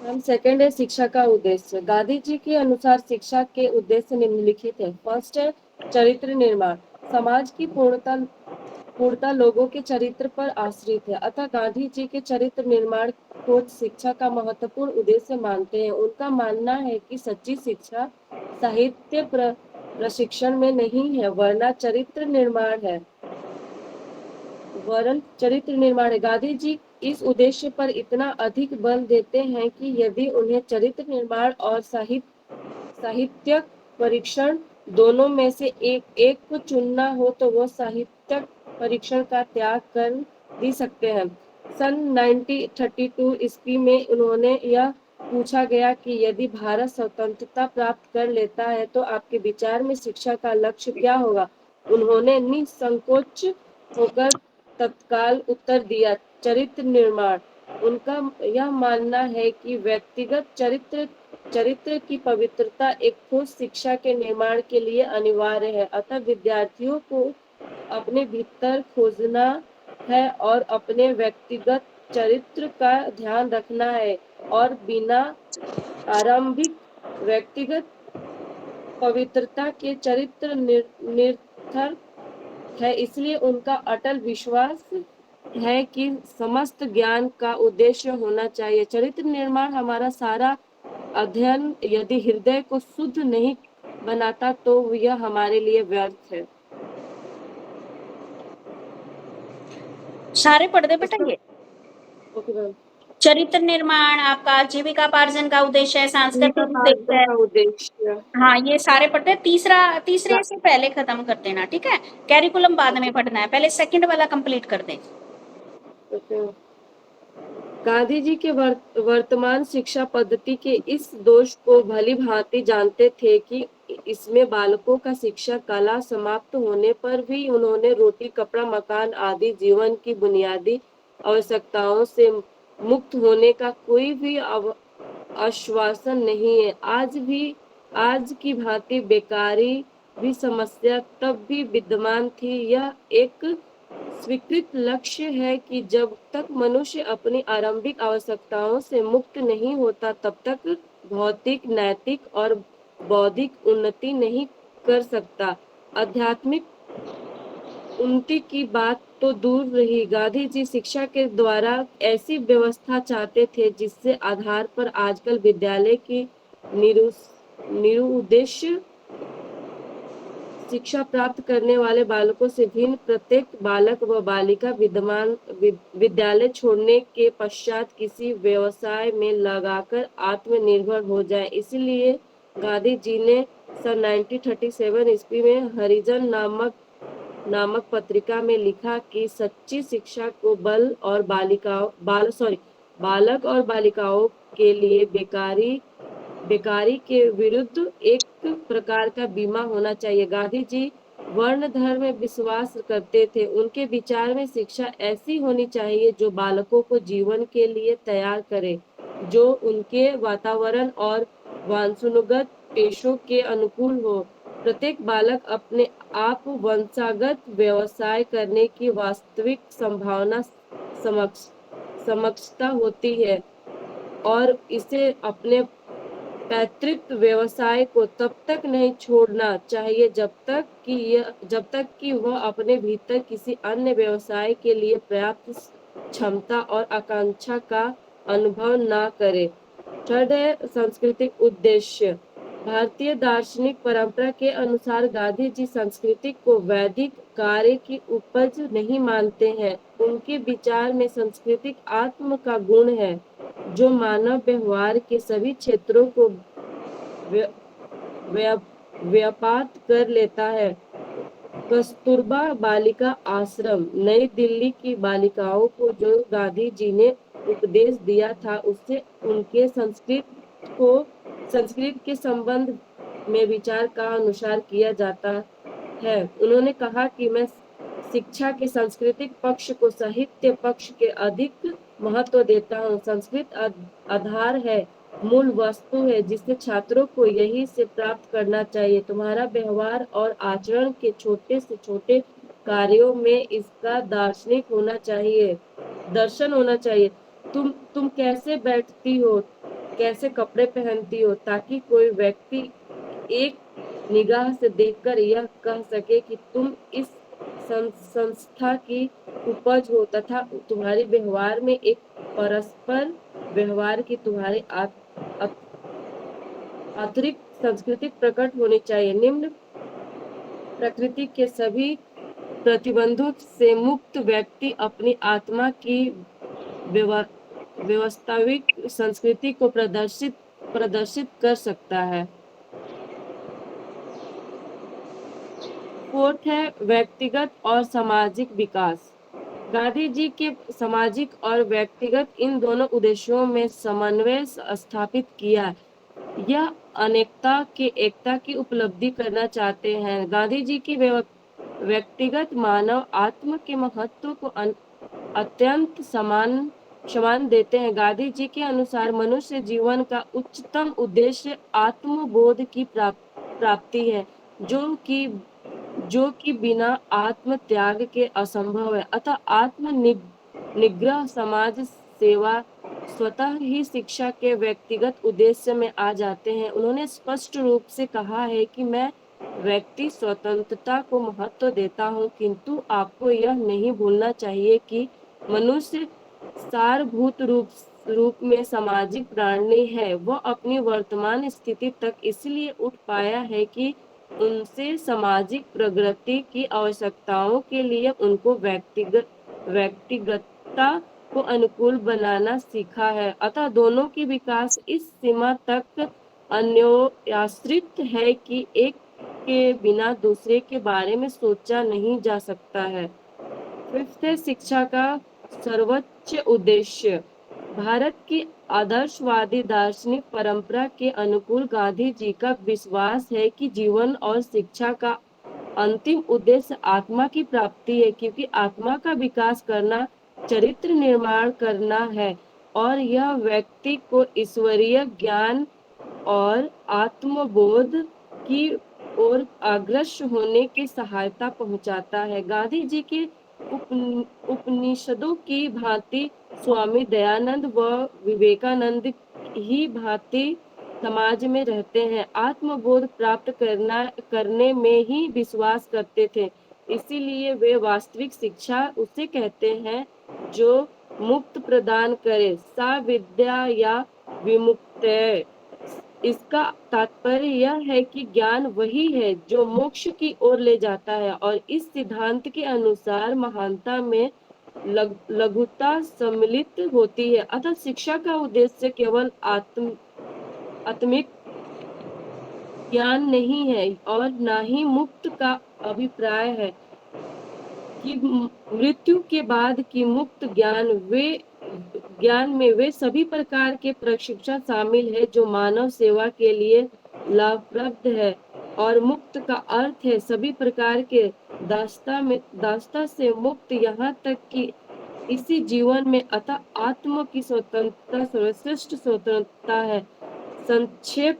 हम सेकंड है शिक्षा का उद्देश्य। गांधी जी के अनुसार शिक्षा के उद्देश्य निम्नलिखित है। फर्स्ट है चरित्र निर्माण। समाज की पूर्णता लोगों के चरित्र पर आश्रित है, अतः गांधी जी के चरित्र निर्माण को शिक्षा का महत्वपूर्ण उद्देश्य मानते हैं। उनका मानना है कि सच्ची शिक्षा साहित्य प्रशिक्षण में नहीं है वरन चरित्र निर्माण है। गांधी जी इस उद्देश्य पर इतना अधिक बल देते हैं कि यदि उन्हें चरित्र निर्माण और साहित्यिक परीक्षण दोनों में से एक को चुनना हो तो वो साहित्यिक परीक्षण का त्याग कर भी सकते हैं। सन 1932 ईस्वी में उन्होंने यह पूछा गया कि यदि भारत स्वतंत्रता प्राप्त कर लेता है तो आपके विचार में शिक्षा का लक्ष्य क्या होगा। उन्होंने निसंकोच होकर तत्काल उत्तर दिया, चरित्र निर्माण। उनका यह मानना है कि व्यक्तिगत चरित्र की पवित्रता एक ठोस शिक्षा के निर्माण के लिए अनिवार्य है। अतः विद्यार्थियों को अपने भीतर खोजना है और अपने व्यक्तिगत चरित्र का ध्यान रखना है और बिना आरंभिक व्यक्तिगत पवित्रता के चरित्र निरर्थक है। इसलिए उनका अटल विश्वास है कि समस्त ज्ञान का उद्देश्य होना चाहिए चरित्र निर्माण। हमारा सारा अध्ययन यदि हृदय को शुद्ध नहीं बनाता तो यह हमारे लिए व्यर्थ है। सारे पढ़ दे बेटा ये। Okay ma'am. चरित्र निर्माण आपका जीविकापार्जन का उद्देश्य है, सांस्कृतिक उद्देश्य है। का उद्देश्य हाँ, ये सारे पढ़ते हैं। तीसरे से पहले खत्म कर देना, ठीक है। कैरिकुलम बाद में पढ़ना है, पहले सेकंड वाला कंप्लीट कर दे। गांधी जी के वर्तमान शिक्षा पद्धति के इस दोष को भली भांति जानते थे कि इसमें बालकों का शिक्षा कला समाप्त होने पर भी उन्होंने रोटी कपड़ा मकान आदि जीवन की बुनियादी आवश्यकताओं से मुक्त होने का कोई भी आश्वासन नहीं है। आज की भांति बेकारी भी समस्या तब भी विद्यमान थी। यह एक स्वीकृत लक्ष्य है कि जब तक मनुष्य अपनी आरंभिक आवश्यकताओं से मुक्त नहीं होता तब तक भौतिक नैतिक और बौद्धिक उन्नति नहीं कर सकता। आध्यात्मिक उन्नति की बात तो दूर रही, गांधी जी शिक्षा के द्वारा ऐसी व्यवस्था चाहते थे जिससे आधार पर आजकल विद्यालय की निरुद्देश्य शिक्षा प्राप्त करने वाले बालकों से भिन्न प्रत्येक बालक व बालिका विद्यालय छोड़ने के पश्चात किसी व्यवसाय में लगाकर आत्मनिर्भर हो जाए। इसलिए गांधी जी ने सन 1937 ईस्वी में हरिजन नामक पत्रिका में लिखा कि सच्ची शिक्षा को बालक और बालिकाओं के लिए बेकारी के विरुद्ध एक प्रकार का बीमा होना चाहिए। गांधी जी वर्ण धर्म में विश्वास करते थे। उनके विचार में शिक्षा ऐसी होनी चाहिए जो बालकों को जीवन के लिए तैयार करे, जो उनके वातावरण और वांछुनुगत पेशों के अनुकूल हो। प्रत्येक बालक अपने आप वंशागत व्यवसाय करने की वास्तविक संभावना समक्षता होती है और इसे अपने पैतृक व्यवसाय को तब तक नहीं छोड़ना चाहिए जब तक कि वह अपने भीतर किसी अन्य व्यवसाय के लिए पर्याप्त क्षमता और आकांक्षा का अनुभव ना करे। थर्ड है सांस्कृतिक उद्देश्य। भारतीय दार्शनिक परंपरा के अनुसार गांधी जी संस्कृति को वैदिक कार्य की उपज नहीं मानते हैं। उनके विचार में सांस्कृतिक आत्म का गुण है जो मानव व्यवहार के सभी क्षेत्रों को व्यापात कर लेता है। कस्तूरबा बालिका आश्रम नई दिल्ली की बालिकाओं को जो गांधी जी ने उपदेश दिया था उससे उनके संस्कृत के संबंध में विचार का अनुसार किया जाता है। उन्होंने कहा कि मैं शिक्षा के सांस्कृतिक पक्ष को साहित्य पक्ष के अधिक महत्व देता हूँ। संस्कृत आधार है, मूल वस्तु है जिसे छात्रों को यही से प्राप्त करना चाहिए। तुम्हारा व्यवहार और आचरण के छोटे से छोटे कार्यों में इसका दर्शन होना चाहिए। तुम कैसे बैठती हो, कैसे कपड़े पहनती हो, ताकि कोई व्यक्ति एक निगाह से देखकर यह कह सके कि तुम इस संस्था की उपज हो तथा तुम्हारे व्यवहार में एक परस्पर व्यवहार की तुम्हारे अतिरिक्त सांस्कृतिक प्रकट होनी चाहिए। निम्न प्रकृति के सभी प्रतिबंधों से मुक्त व्यक्ति अपनी आत्मा की व्यवस्थाविक संस्कृति को प्रदर्शित कर सकता है। फोर्थ है व्यक्तिगत और सामाजिक विकास। गांधी जी के सामाजिक और व्यक्तिगत इन दोनों उद्देश्यों में समन्वय स्थापित किया। यह अनेकता के एकता की उपलब्धि करना चाहते हैं। गांधी जी की व्यक्तिगत मानव आत्म के महत्व को अत्यंत समान देते हैं। गांधी जी के अनुसार मनुष्य जीवन का उच्चतम उद्देश्य आत्मबोध की प्राप्ति है, जो कि बिना आत्म त्याग के असंभव है। अतः निग्रह, समाज सेवा स्वतः ही शिक्षा के व्यक्तिगत उद्देश्य में आ जाते हैं। उन्होंने स्पष्ट रूप से कहा है कि मैं व्यक्ति स्वतंत्रता को महत्व देता हूँ, किंतु आपको यह नहीं भूलना चाहिए कि मनुष्य सारभूत रूप में सामाजिक प्राणी है। वह अपनी वर्तमान स्थिति तक इसलिए उठ पाया है कि उनसे सामाजिक प्रगति की आवश्यकताओं के लिए उनको व्यक्तिगतता को अनुकूल बनाना सीखा है। अतः दोनों की विकास इस सीमा तक अन्योन्याश्रित है कि एक के बिना दूसरे के बारे में सोचा नहीं जा सकता है। फिफ्थ है शिक्षा का सर्वोच्च उद्देश्य। भारत की आदर्शवादी दार्शनिक परंपरा के अनुकूल गांधी जी का विश्वास है कि जीवन और शिक्षा का अंतिम उद्देश्य आत्मा की प्राप्ति है, क्योंकि आत्मा का विकास करना चरित्र निर्माण करना है और यह व्यक्ति को ईश्वरीय ज्ञान और आत्मबोध की ओर अग्रसर होने की सहायता पहुंचाता है। गांधी जी के उपनिषदों की भांति स्वामी दयानंद व विवेकानंद ही भांति समाज में रहते हैं। आत्मबोध प्राप्त करने में ही विश्वास करते थे। इसीलिए वे वास्तविक शिक्षा उसे कहते हैं जो मुक्त प्रदान करे, सा विद्या या विमुक्तये। इसका तात्पर्य यह है कि ज्ञान वही है जो मोक्ष की ओर ले जाता है और इस सिद्धांत के अनुसार महानता में लघुता सम्मिलित होती है। अतः शिक्षा का उद्देश्य केवल आत्मिक ज्ञान नहीं है और न ही मुक्त का अभिप्राय है कि मृत्यु के बाद की मुक्त ज्ञान में वे सभी प्रकार के प्रशिक्षण शामिल है जो मानव सेवा के लिए लाभप्रद है। और मुक्त का अर्थ है सभी प्रकार के दास्ता से मुक्त, यहाँ तक कि इसी जीवन में। अतः आत्मा की स्वतंत्रता सर्वश्रेष्ठ स्वतंत्रता है। संक्षेप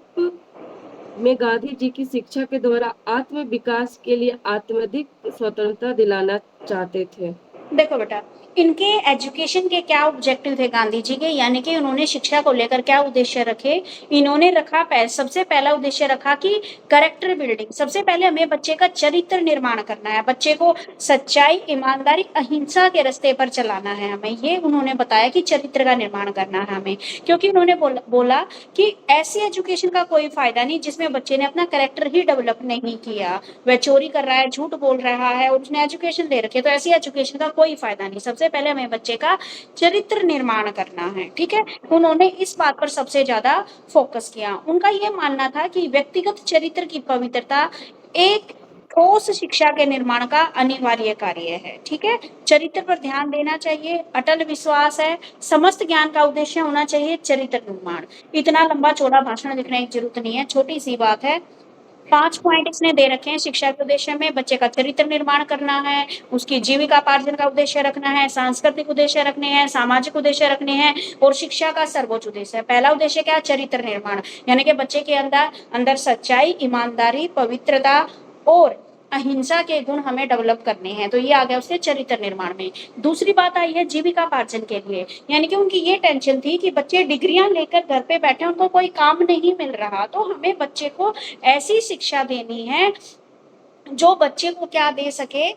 में गांधी जी की शिक्षा के द्वारा आत्म विकास के लिए आत्माधिक स्वतंत्रता दिलाना चाहते थे। देखो बेटा, इनके एजुकेशन के क्या ऑब्जेक्टिव थे गांधी जी के, यानी कि उन्होंने शिक्षा को लेकर क्या उद्देश्य रखे। इन्होंने रखा सबसे पहला उद्देश्य रखा कि कैरेक्टर बिल्डिंग। सबसे पहले हमें बच्चे का चरित्र निर्माण करना है, बच्चे को सच्चाई, ईमानदारी, अहिंसा के रास्ते पर चलाना है हमें। ये उन्होंने बताया कि चरित्र का निर्माण करना है हमें, क्योंकि उन्होंने बोला कि ऐसी एजुकेशन का कोई फायदा नहीं जिसमें बच्चे ने अपना कैरेक्टर ही डेवलप नहीं किया। वह चोरी कर रहा है, झूठ बोल रहा है और उसने एजुकेशन ले रखी है, तो ऐसी एजुकेशन का कोई फायदा नहीं। सबसे पहले हमें बच्चे का चरित्र निर्माण करना है, ठीक है। उन्होंने इस बात पर सबसे ज्यादा फोकस किया। उनका यह मानना था कि व्यक्तिगत चरित्र की पवित्रता एक ठोस शिक्षा के निर्माण का अनिवार्य कार्य है, ठीक है। चरित्र पर ध्यान देना चाहिए, अटल विश्वास है, समस्त ज्ञान का उद्देश्य होना चाहिए चरित्र निर्माण। इतना लंबा चौड़ा भाषण लिखने की जरूरत नहीं है, छोटी सी बात है। 5 पॉइंट इसने दे रखे हैं शिक्षा के उद्देश्य में। बच्चे का चरित्र निर्माण करना है, उसकी जीविकापार्जन का उद्देश्य रखना है, सांस्कृतिक उद्देश्य रखने हैं, सामाजिक उद्देश्य रखने हैं और शिक्षा का सर्वोच्च उद्देश्य है। पहला उद्देश्य क्या है? चरित्र निर्माण, यानी कि बच्चे के अंदर सच्चाई, ईमानदारी, पवित्रता और अहिंसा के गुण हमें डेवलप करने हैं। तो ये आ गया उसके चरित्र निर्माण में। दूसरी बात आई है जीविकापार्जन के लिए, यानी कि उनकी ये टेंशन थी कि बच्चे डिग्रियां लेकर घर पे बैठे, उनको कोई काम नहीं मिल रहा, तो हमें बच्चे को ऐसी शिक्षा देनी है जो बच्चे को क्या दे सके,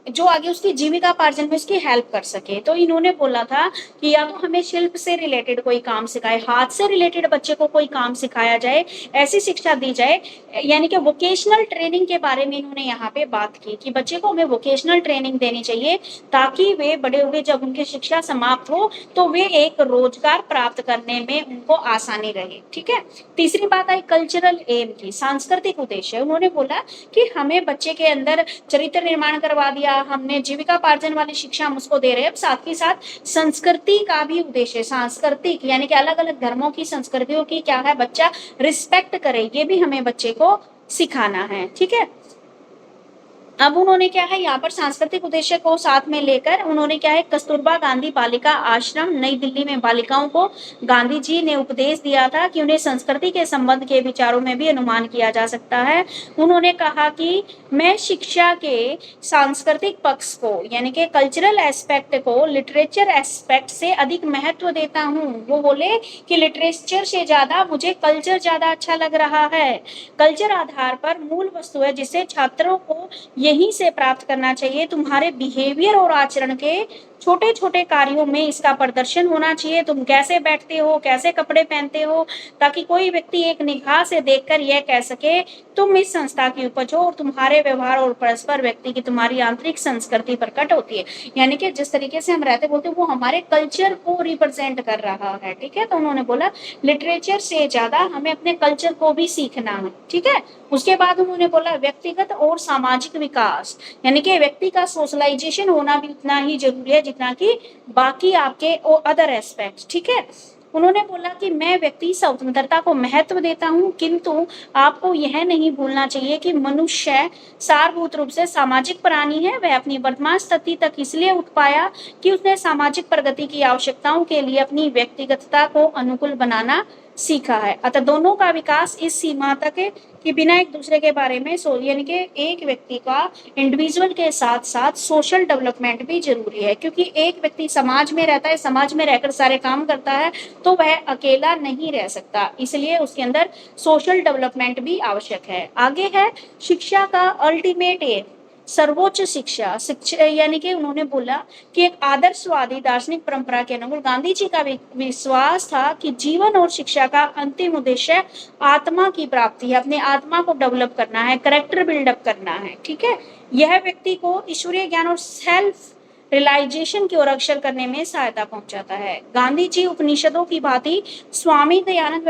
जो आगे उसकी जीविकापार्जन में उसकी हेल्प कर सके। तो इन्होंने बोला था कि या तो हमें शिल्प से रिलेटेड कोई काम सिखाए, हाथ से रिलेटेड बच्चे को कोई काम सिखाया जाए, ऐसी शिक्षा दी जाए। यानी कि वोकेशनल ट्रेनिंग के बारे में इन्होंने यहाँ पे बात की कि बच्चे को हमें वोकेशनल ट्रेनिंग देनी चाहिए ताकि वे बड़े हुए जब उनकी शिक्षा समाप्त हो तो वे एक रोजगार प्राप्त करने में उनको आसानी रहे। ठीक है। तीसरी बात आई कल्चरल एम की, सांस्कृतिक उद्देश्य। उन्होंने बोला कि हमें बच्चे के अंदर चरित्र निर्माण करवा दिया, हमने जीविकापार्जन वाली शिक्षा हम उसको दे रहे हैं, अब साथ ही साथ संस्कृति का भी उद्देश्य, सांस्कृतिक यानी कि अलग अलग धर्मों की संस्कृतियों की क्या है बच्चा रिस्पेक्ट करे, ये भी हमें बच्चे को सिखाना है। ठीक है। अब उन्होंने क्या है यहाँ पर सांस्कृतिक उद्देश्य को साथ में लेकर उन्होंने क्या है कस्तूरबा गांधी बालिका आश्रम नई दिल्ली में बालिकाओं को गांधी जी ने उपदेश दिया था कि उन्हें संस्कृति के संबंध के विचारों में भी अनुमान किया जा सकता है। उन्होंने कहा कि मैं शिक्षा के सांस्कृतिक पक्ष को यानी कि कल्चरल एस्पेक्ट को लिटरेचर एस्पेक्ट से अधिक महत्व देता हूँ। वो बोले कि लिटरेचर से ज्यादा मुझे कल्चर ज्यादा अच्छा लग रहा है। कल्चर आधार पर मूल वस्तु है जिसे छात्रों को यहीं से प्राप्त करना चाहिए। तुम्हारे बिहेवियर और आचरण के छोटे छोटे कार्यों में इसका प्रदर्शन होना चाहिए। तुम कैसे बैठते हो, कैसे कपड़े पहनते हो, ताकि कोई व्यक्ति एक निगाह से देखकर यह कह सके तुम इस संस्था की उपज हो, और तुम्हारे व्यवहार और परस्पर व्यक्ति की तुम्हारी आंतरिक संस्कृति प्रकट होती है। यानी कि जिस तरीके से हम रहते बोलते वो हमारे कल्चर को रिप्रेजेंट कर रहा है। ठीक है। तो उन्होंने बोला लिटरेचर से ज्यादा हमें अपने कल्चर को भी सीखना है। ठीक है। उसके बाद उन्होंने बोला व्यक्तिगत और सामाजिक विकास, यानी कि व्यक्ति का सोशलाइजेशन होना भी उतना ही जरूरी है जितना कि बाकी आपके अदर एस्पेक्ट्स। ठीक है। उन्होंने बोला कि मैं व्यक्ति स्वतंत्रता को महत्व देता हूं, किंतु आपको यह नहीं भूलना चाहिए कि मनुष्य सारभूत रूप से सामाजिक प्राणी है। वह अपनी वर्तमान स्थिति तक इसलिए उठ पाया कि उसने सामाजिक प्रगति की आवश्यकताओं के लिए अपनी व्यक्तिगतता को अनुकूल बनाना सीखा है। अतः दोनों का विकास इस सीमा तक है कि बिना एक दूसरे के बारे में यानी कि एक व्यक्ति का इंडिविजुअल के साथ साथ सोशल डेवलपमेंट भी जरूरी है, क्योंकि एक व्यक्ति समाज में रहता है, समाज में रहकर सारे काम करता है, तो वह अकेला नहीं रह सकता, इसलिए उसके अंदर सोशल डेवलपमेंट भी आवश्यक है। आगे है शिक्षा का अल्टीमेट एम, सर्वोच्च शिक्षा। शिक्षा यानी कि उन्होंने बोला कि एक आदर्शवादी दार्शनिक परंपरा के अनुकूल गांधी जी का विश्वास था कि जीवन और शिक्षा का अंतिम उद्देश्य आत्मा की प्राप्ति है, अपने आत्मा को डेवलप करना है, कैरेक्टर बिल्डअप करना है। ठीक है। यह व्यक्ति को ईश्वरीय ज्ञान और सेल्फ रियलाइजेशन की ओर अग्रसर करने में सहायता पहुंचाता है। गांधी जी उपनिषदों की भांति, स्वामी दयानंद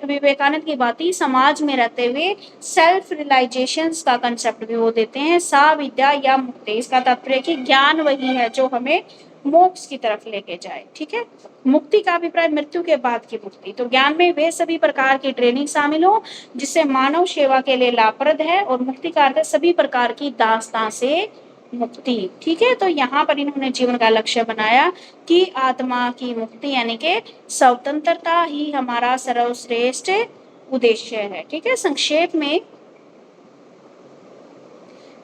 विवेकानंद की भांति समाज में रहते हुए सेल्फ रियलाइजेशन का कंसेप्ट भी वो देते हैं। सा विद्या या मुक्ति, इसका तात्पर्य कि ज्ञान वही है जो हमें मोक्ष की तरफ लेके जाए। ठीक है। मुक्ति का अभिप्राय मृत्यु के बाद की मुक्ति। तो ज्ञान में वे सभी प्रकार की ट्रेनिंग शामिल हो जिससे मानव सेवा के लिए लाभप्रद है, और मुक्ति का अर्थ सभी प्रकार की दास्तां से मुक्ति। ठीक है। तो यहाँ पर इन्होंने जीवन का लक्ष्य बनाया कि आत्मा की मुक्ति यानी कि स्वतंत्रता ही हमारा सर्वश्रेष्ठ उद्देश्य है। ठीक है। संक्षेप में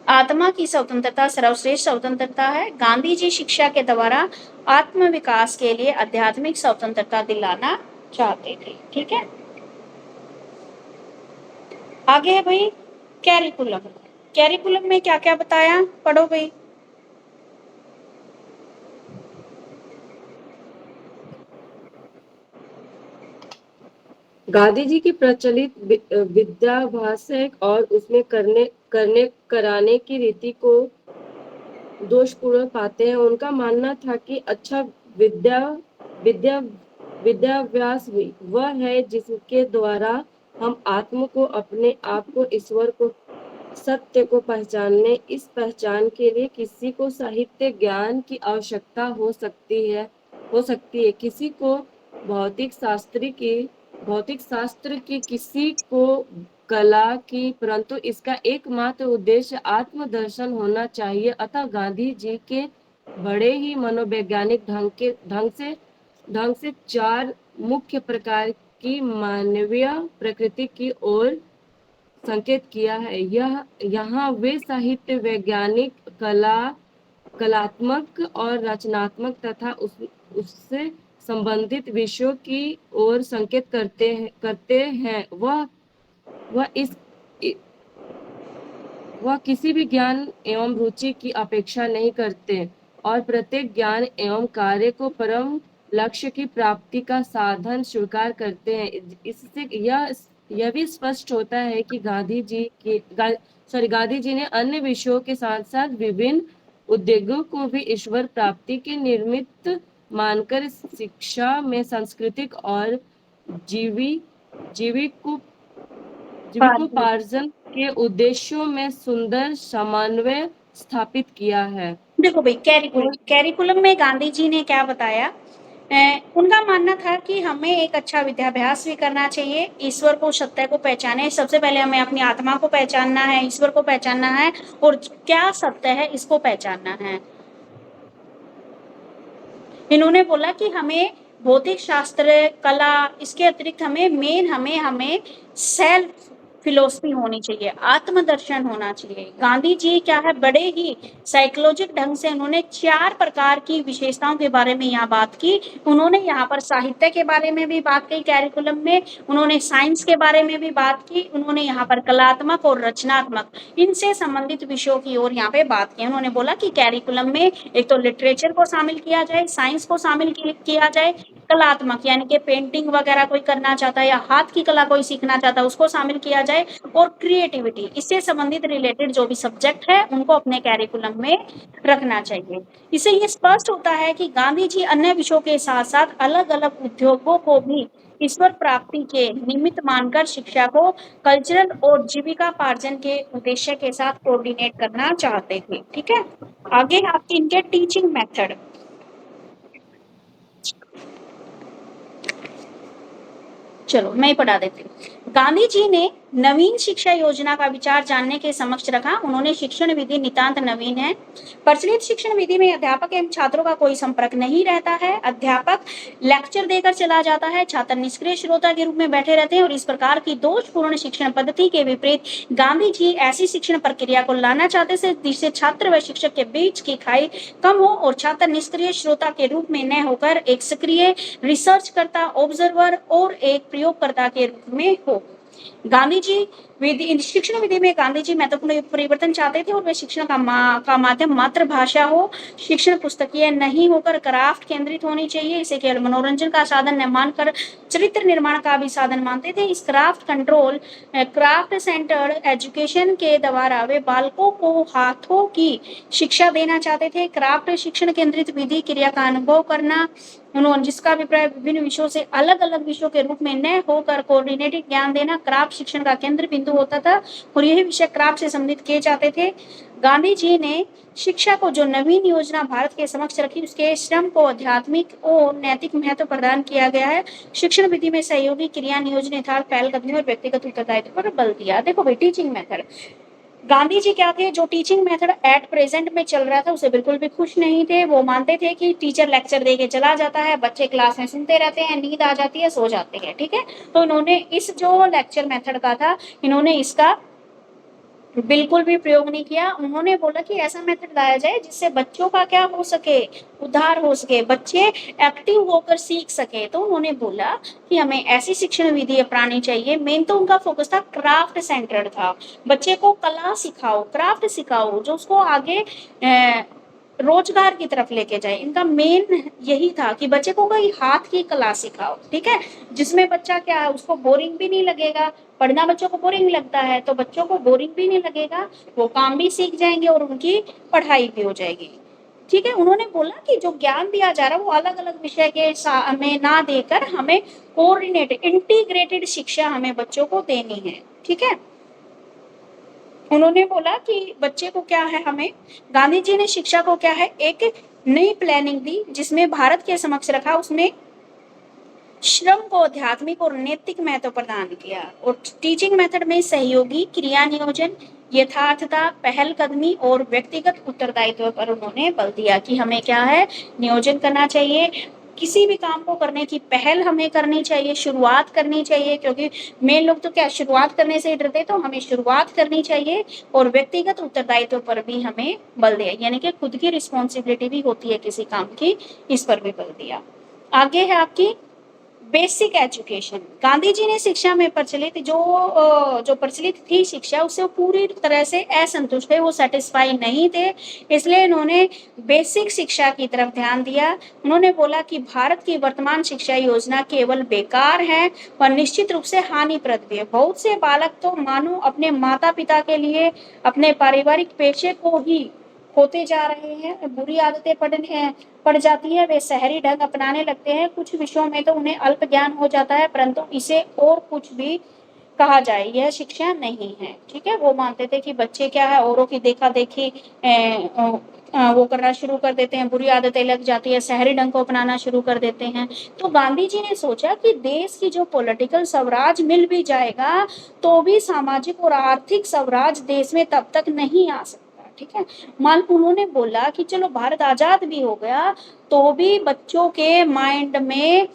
आत्मा की स्वतंत्रता सर्वश्रेष्ठ स्वतंत्रता है। गांधी जी शिक्षा के द्वारा आत्म विकास के लिए आध्यात्मिक स्वतंत्रता दिलाना चाहते थे। ठीक है। आगे है भाई कैरिकुलम। कैरिकुलम में क्या क्या बताया, पढ़ो भाई। गांधी जी की प्रचलित विद्याभ्यास और उसमें कराने की रीति को दोषपूर्ण पाते हैं। उनका मानना था कि अच्छा विद्या विद्याभ्यास वह है जिसके द्वारा हम आत्म को, अपने आप को, ईश्वर को, सत्य को पहचानने, इस पहचान के लिए किसी को साहित्य ज्ञान की आवश्यकता हो सकती है, किसी को भौतिक शास्त्र की, किसी को कला की, परंतु इसका एकमात्र उद्देश्य आत्मदर्शन होना चाहिए। अतः गांधी जी के बड़े ही मनोवैज्ञानिक ढंग से चार मुख्य प्रकार की मानवीय प्रकृति की ओर संकेत किया है। यहाँ वे साहित्य, वैज्ञानिक, कलात्मक और रचनात्मक तथा उससे संबंधित विषयों की ओर संकेत करते हैं। वह वह किसी भी ज्ञान एवं रुचि की अपेक्षा नहीं करते और प्रत्येक ज्ञान एवं कार्य को परम लक्ष्य की प्राप्ति का साधन स्वीकार करते हैं। इससे यह भी स्पष्ट होता है कि गांधी जी ने अन्य विषयों के साथ साथ विभिन्न उद्योगों को भी ईश्वर प्राप्ति के निमित्त मानकर शिक्षा में सांस्कृतिक और जीवी जीविको जीविकोपार्जन के उद्देश्यों में सुंदर समन्वय स्थापित किया है। देखो भाई, कैरिकुलम में गांधी जी ने क्या बताया, उनका मानना था कि हमें एक अच्छा विद्याभ्यास भी करना चाहिए, ईश्वर को, सत्य को पहचाने। सबसे पहले हमें अपनी आत्मा को पहचानना है, ईश्वर को पहचानना है, और क्या सत्य है इसको पहचानना है। इन्होंने बोला कि हमें भौतिक शास्त्र, कला, इसके अतिरिक्त हमें सेल्फ फिलोसफी होनी चाहिए, आत्मदर्शन होना चाहिए। गांधी जी क्या है, बड़े ही साइकोलॉजिक ढंग से उन्होंने 4 प्रकार की विशेषताओं के बारे में यहाँ बात की। उन्होंने यहाँ पर साहित्य के बारे में भी बात की कैरिकुलम में, उन्होंने साइंस के बारे में भी बात की, उन्होंने यहाँ पर कलात्मक और रचनात्मक इनसे संबंधित विषयों की ओर यहाँ पे बात की। उन्होंने बोला कि कैरिकुलम में एक तो लिटरेचर को शामिल किया जाए, साइंस को शामिल किया जाए, कलात्मक यानी कि पेंटिंग वगैरह कोई करना चाहता है या हाथ की कला कोई सीखना चाहता है उसको शामिल किया जाए, और क्रिएटिविटी, इससे संबंधित रिलेटेड जो भी सब्जेक्ट है उनको अपने कैरिकुलम में रखना चाहिए। इससे ये स्पष्ट होता है कि गांधी जी अन्य विषयों के साथ साथ अलग अलग उद्योगों को भी ईश्वर प्राप्ति के निमित्त मानकर शिक्षा को कल्चरल और जीविकापार्जन के उद्देश्य के साथ कोऑर्डिनेट करना चाहते थे। ठीक है, आगे आपकी इनके टीचिंग मेथड। चलो मैं पढ़ा देती हूँ। गांधी जी ने नवीन शिक्षा योजना का विचार जानने के समक्ष रखा। उन्होंने शिक्षण विधि नितांत नवीन है। प्रचलित शिक्षण विधि में अध्यापक एवं छात्रों का कोई संपर्क नहीं रहता है। अध्यापक लेक्चर देकर चला जाता है, छात्र निष्क्रिय श्रोता के रूप में बैठे रहते हैं, और इस प्रकार की दोषपूर्ण शिक्षण पद्धति के विपरीत गांधी जी ऐसी शिक्षण प्रक्रिया को लाना चाहते थे जिससे छात्र व शिक्षक के बीच की खाई कम हो और छात्र निष्क्रिय श्रोता के रूप में न होकर एक सक्रिय रिसर्चकर्ता, ऑब्जर्वर और एक प्रयोगकर्ता के रूप में हो। गांधी जी शिक्षण विधि में गांधी जी महत्वपूर्ण परिवर्तन चाहते थे और वे शिक्षण का माध्यम मातृभाषा हो, शिक्षण पुस्तकीय नहीं होकर क्राफ्ट केंद्रित होनी चाहिए। इसे केवल मनोरंजन का साधन न मानकर चरित्र निर्माण का भी साधन मानते थे। इस क्राफ्ट सेंटर्ड एजुकेशन के द्वारा वे बालकों को हाथों की शिक्षा देना चाहते थे। क्राफ्ट शिक्षण केंद्रित विधि क्रिया का अनुभव करना, उन्होंने जिसका अभिप्राय विभिन्न विषयों से अलग अलग विषयों के रूप में न होकर कोऑर्डिनेटेड ज्ञान देना क्राफ्ट शिक्षण का केंद्र बिंदु होता था, और यही विषय क्राफ्ट से संबंधित किए जाते थे। गांधी जी ने शिक्षा को जो नवीन योजना भारत के समक्ष रखी, उसके श्रम को आध्यात्मिक और नैतिक महत्व प्रदान किया गया है। शिक्षण विधि में सहयोगी क्रिया, नियोजन, यथार्थ, पहलकदमी और व्यक्तिगत उत्तरदायित्व पर बल दिया। देखो भाई, टीचिंग मेथड। गांधी जी क्या थे, जो टीचिंग मेथड एट प्रेजेंट में चल रहा था उसे बिल्कुल भी खुश नहीं थे। वो मानते थे कि टीचर लेक्चर दे के चला जाता है, बच्चे क्लास में सुनते रहते हैं, नींद आ जाती है, सो जाते हैं। ठीक है, तो इन्होंने इस जो लेक्चर मेथड का था, इन्होंने इसका बिल्कुल भी प्रयोग नहीं किया। उन्होंने बोला कि ऐसा मेथड लाया जाए जिससे बच्चों का क्या हो सके, उद्धार हो सके, बच्चे एक्टिव होकर सीख सके। तो उन्होंने बोला कि हमें ऐसी शिक्षण विधि अपनानी चाहिए। मेन तो उनका फोकस था क्राफ्ट सेंटर्ड था, बच्चे को कला सिखाओ, क्राफ्ट सिखाओ जो उसको आगे रोजगार की तरफ लेके जाए। इनका मेन यही था कि बच्चे को कोई हाथ की कला सिखाओ, ठीक है, जिसमें बच्चा क्या है, उसको बोरिंग भी नहीं लगेगा। पढ़ना बच्चों को बोरिंग लगता है तो बच्चों को बोरिंग भी नहीं लगेगा, वो काम भी सीख जाएंगे और उनकी पढ़ाई भी हो जाएगी। ठीक है, उन्होंने बोला कि जो ज्ञान दिया जा रहा है वो अलग अलग विषय के में ना देकर हमें कोऑर्डिनेटेड इंटीग्रेटेड शिक्षा हमें बच्चों को देनी है। ठीक है, उन्होंने बोला कि बच्चे को क्या है, हमें गांधी जी ने शिक्षा को क्या है, एक नई प्लानिंग दी जिसमें भारत के समक्ष रखा। उसमें श्रम को आध्यात्मिक और नैतिक महत्व प्रदान किया, और टीचिंग मेथड में सहयोगी क्रिया, नियोजन, यथार्थता, पहलकदमी और व्यक्तिगत उत्तरदायित्व पर उन्होंने बल दिया कि हमें क्या है, नियोजन करना चाहिए। किसी भी काम को करने की पहल हमें करनी चाहिए, शुरुआत करनी चाहिए, क्योंकि मेन लोग तो क्या शुरुआत करने से डरते, तो हमें शुरुआत करनी चाहिए। और व्यक्तिगत उत्तरदायित्व पर भी हमें बल दिया, यानी कि खुद की रिस्पॉन्सिबिलिटी भी होती है किसी काम की, इस पर भी बल दिया। आगे है आपकी बेसिक एजुकेशन। गांधी जी ने शिक्षा में प्रचलित जो प्रचलित थी शिक्षा, उससे वो पूरी तरह से असंतुष्ट थे, वो सेटिस्फाई नहीं थे, इसलिए इन्होंने बेसिक शिक्षा की तरफ ध्यान दिया। उन्होंने बोला कि भारत की वर्तमान शिक्षा योजना केवल बेकार है और निश्चित रूप से हानिप्रद भी है। बहुत से बालक तो मानो अपने माता पिता के लिए अपने पारिवारिक पेशे को ही होते जा रहे हैं, बुरी आदतें पड़ जाती है, वे शहरी ढंग अपनाने लगते हैं, कुछ विषयों में तो उन्हें अल्प ज्ञान हो जाता है, परंतु इसे और कुछ भी कहा जाए यह शिक्षा नहीं है। ठीक है, वो मानते थे कि बच्चे क्या है, औरों की देखा देखी वो करना शुरू कर देते हैं, बुरी आदतें लग जाती है, शहरी ढंग को अपनाना शुरू कर देते हैं। तो गांधी जी ने सोचा कि देश की जो पॉलिटिकल स्वराज मिल भी जाएगा तो भी सामाजिक और आर्थिक स्वराज देश में तब तक नहीं आ सकता। ठीक है, मान उन्होंने बोला कि चलो भारत आजाद भी हो गया तो भी बच्चों के माइंड में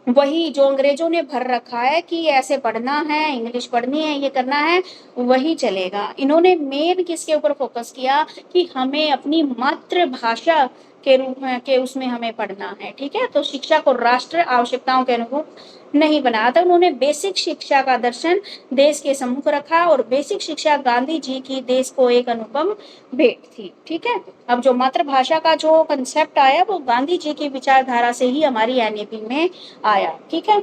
वही जो अंग्रेजों ने भर रखा है कि ऐसे पढ़ना है, इंग्लिश पढ़नी है, ये करना है, वही चलेगा। इन्होंने मेन किसके ऊपर फोकस किया कि हमें अपनी मातृभाषा के रूप में के उसमें हमें पढ़ना है। ठीक है, तो शिक्षा को राष्ट्र आवश्यकताओं के अनुरूप नहीं बनाया था। उन्होंने बेसिक शिक्षा का दर्शन देश के सम्मुख रखा और बेसिक शिक्षा गांधी जी की देश को एक अनुपम भेंट थी। ठीक है, अब जो मातृभाषा का जो कंसेप्ट आया वो गांधी जी की विचारधारा से ही हमारी एनईपी में आया। ठीक है,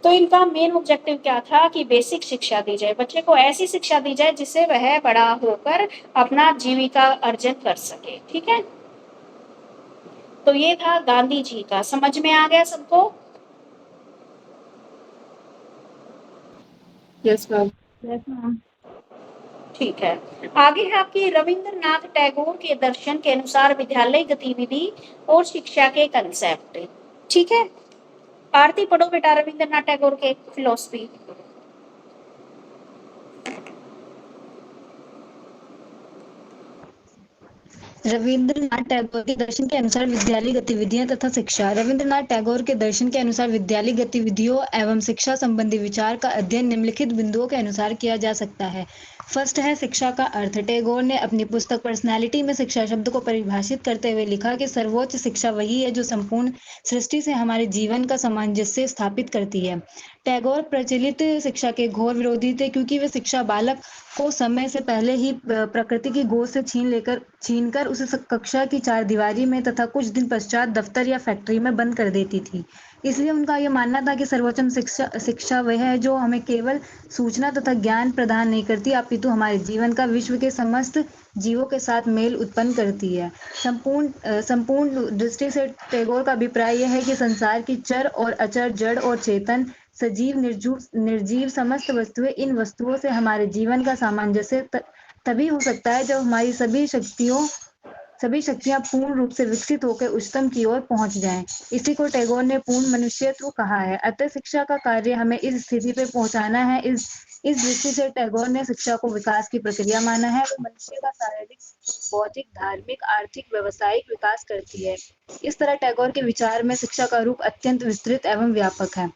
तो इनका मेन ऑब्जेक्टिव क्या था कि बेसिक शिक्षा दी जाए, बच्चे को ऐसी शिक्षा दी जाए जिससे वह बड़ा होकर अपना जीविका अर्जन कर सके। ठीक है, तो ये था गांधी जी का, समझ में आ गया सबको? Yes ma'am. Yes ma'am. ठीक है, आगे है आपकी रविंद्रनाथ टैगोर के दर्शन के अनुसार विद्यालय गतिविधि और शिक्षा के कंसेप्ट। ठीक है, आरती पढ़ो बेटा रविंद्रनाथ टैगोर के फिलोसफी। रविंद्रनाथ टैगोर के दर्शन के अनुसार विद्यालय गतिविधियां तथा शिक्षा। रविंद्रनाथ टैगोर के दर्शन के अनुसार विद्यालय गतिविधियों एवं शिक्षा संबंधी विचार का अध्ययन निम्नलिखित बिंदुओं के अनुसार किया जा सकता है। फर्स्ट है शिक्षा का अर्थ। टैगोर ने अपनी पुस्तक पर्सनैलिटी में शिक्षा शब्द को परिभाषित करते हुए लिखा कि सर्वोच्च शिक्षा वही है जो संपूर्ण सृष्टि से हमारे जीवन का सामंजस्य स्थापित करती है। टैगोर प्रचलित शिक्षा के घोर विरोधी थे क्योंकि वे शिक्षा बालक को समय से पहले ही प्रकृति की गोद से छीनकर उसे कक्षा की चारदीवारी में तथा कुछ दिन पश्चात दफ्तर या फैक्ट्री में बंद कर देती थी। इसलिए उनका यह मानना था कि सर्वोत्तम शिक्षा वह है जो हमें केवल सूचना तथा ज्ञान प्रदान नहीं करती अपितु हमारे जीवन का विश्व के समस्त जीवों के साथ मेल उत्पन्न करती है। संपूर्ण दृष्टि से टैगोर का अभिप्राय यह है कि संसार की चर और अचर, जड़ और चेतन, सजीव निर्जीव समस्त वस्तुएं, इन वस्तुओं से हमारे जीवन का सामंजस्य तभी हो सकता है जब हमारी सभी शक्तियां पूर्ण रूप से विकसित होकर उच्चतम की ओर पहुंच जाएं। इसी को टैगोर ने पूर्ण मनुष्यत्व कहा है। अतः शिक्षा का कार्य हमें इस स्थिति पे पहुंचाना है। इस दृष्टि से टैगोर ने शिक्षा को विकास की प्रक्रिया माना है। वो मनुष्य का शारीरिक, बौद्धिक, धार्मिक, आर्थिक, व्यावसायिक विकास करती है। इस तरह टैगोर के विचार में शिक्षा का रूप अत्यंत विस्तृत एवं व्यापक है।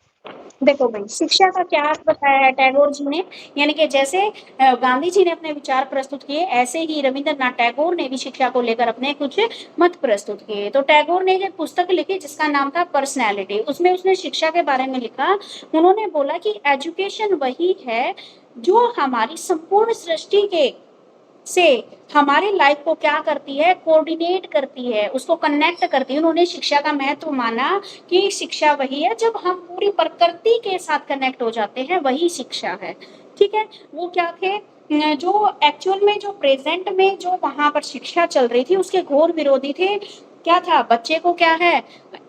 देखो भाई, शिक्षा का क्या अर्थ बताया है टैगोर जी ने, यानी कि जैसे गांधी जी ने अपने विचार प्रस्तुत किए, ऐसे ही रविंद्रनाथ टैगोर ने भी शिक्षा को लेकर अपने कुछ मत प्रस्तुत किए। तो टैगोर ने एक पुस्तक लिखी जिसका नाम था पर्सनैलिटी, उसमें उसने शिक्षा के बारे में लिखा। उन्होंने बोला कि एजुकेशन वही है जो हमारी संपूर्ण सृष्टि के से हमारी लाइफ को क्या करती है, कोऑर्डिनेट करती है, उसको कनेक्ट करती है। उन्होंने शिक्षा का महत्व माना कि शिक्षा वही है जब हम पूरी प्रकृति के साथ कनेक्ट हो जाते हैं, वही शिक्षा है। ठीक है, वो क्या थे, जो एक्चुअल में जो प्रेजेंट में जो वहां पर शिक्षा चल रही थी उसके घोर विरोधी थे। क्या था, बच्चे को क्या है,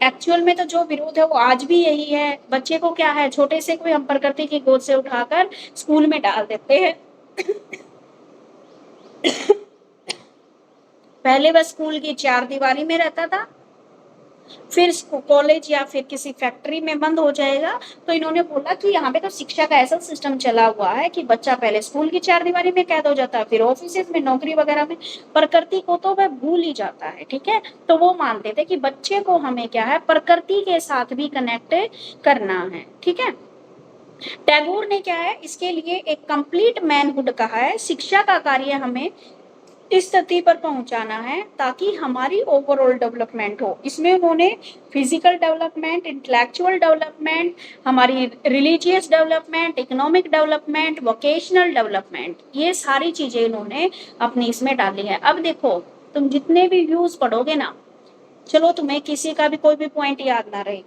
एक्चुअल में तो जो विरोध है वो आज भी यही है। बच्चे को क्या है, छोटे से कोई हम प्रकृति की गोद से उठाकर स्कूल में डाल देते हैं। पहले वह स्कूल की चार दीवारी में रहता था, फिर कॉलेज या फिर किसी फैक्ट्री में बंद हो जाएगा। तो इन्होंने बोला कि यहाँ पे तो शिक्षा का ऐसा सिस्टम चला हुआ है कि बच्चा पहले स्कूल की चार दीवारी में कैद हो जाता है, फिर ऑफिस में, नौकरी वगैरह में, प्रकृति को तो वह भूल ही जाता है। ठीक है, तो वो मानते थे कि बच्चे को हमें क्या है, प्रकृति के साथ भी कनेक्ट करना है। ठीक है, टैगोर ने क्या है इसके लिए एक कंप्लीट मैनहुड कहा है। शिक्षा का कार्य हमें इस स्थिति पर पहुंचाना है ताकि हमारी ओवरऑल डेवलपमेंट हो। इसमें उन्होंने फिजिकल डेवलपमेंट, इंटेलेक्चुअल डेवलपमेंट, हमारी religious development, economic development, vocational development, ये सारी चीजें इन्होंने अपनी इसमें डाली है। अब देखो, तुम जितने भी व्यूज पढ़ोगे ना, चलो तुम्हें किसी का भी कोई भी पॉइंट याद ना रहे,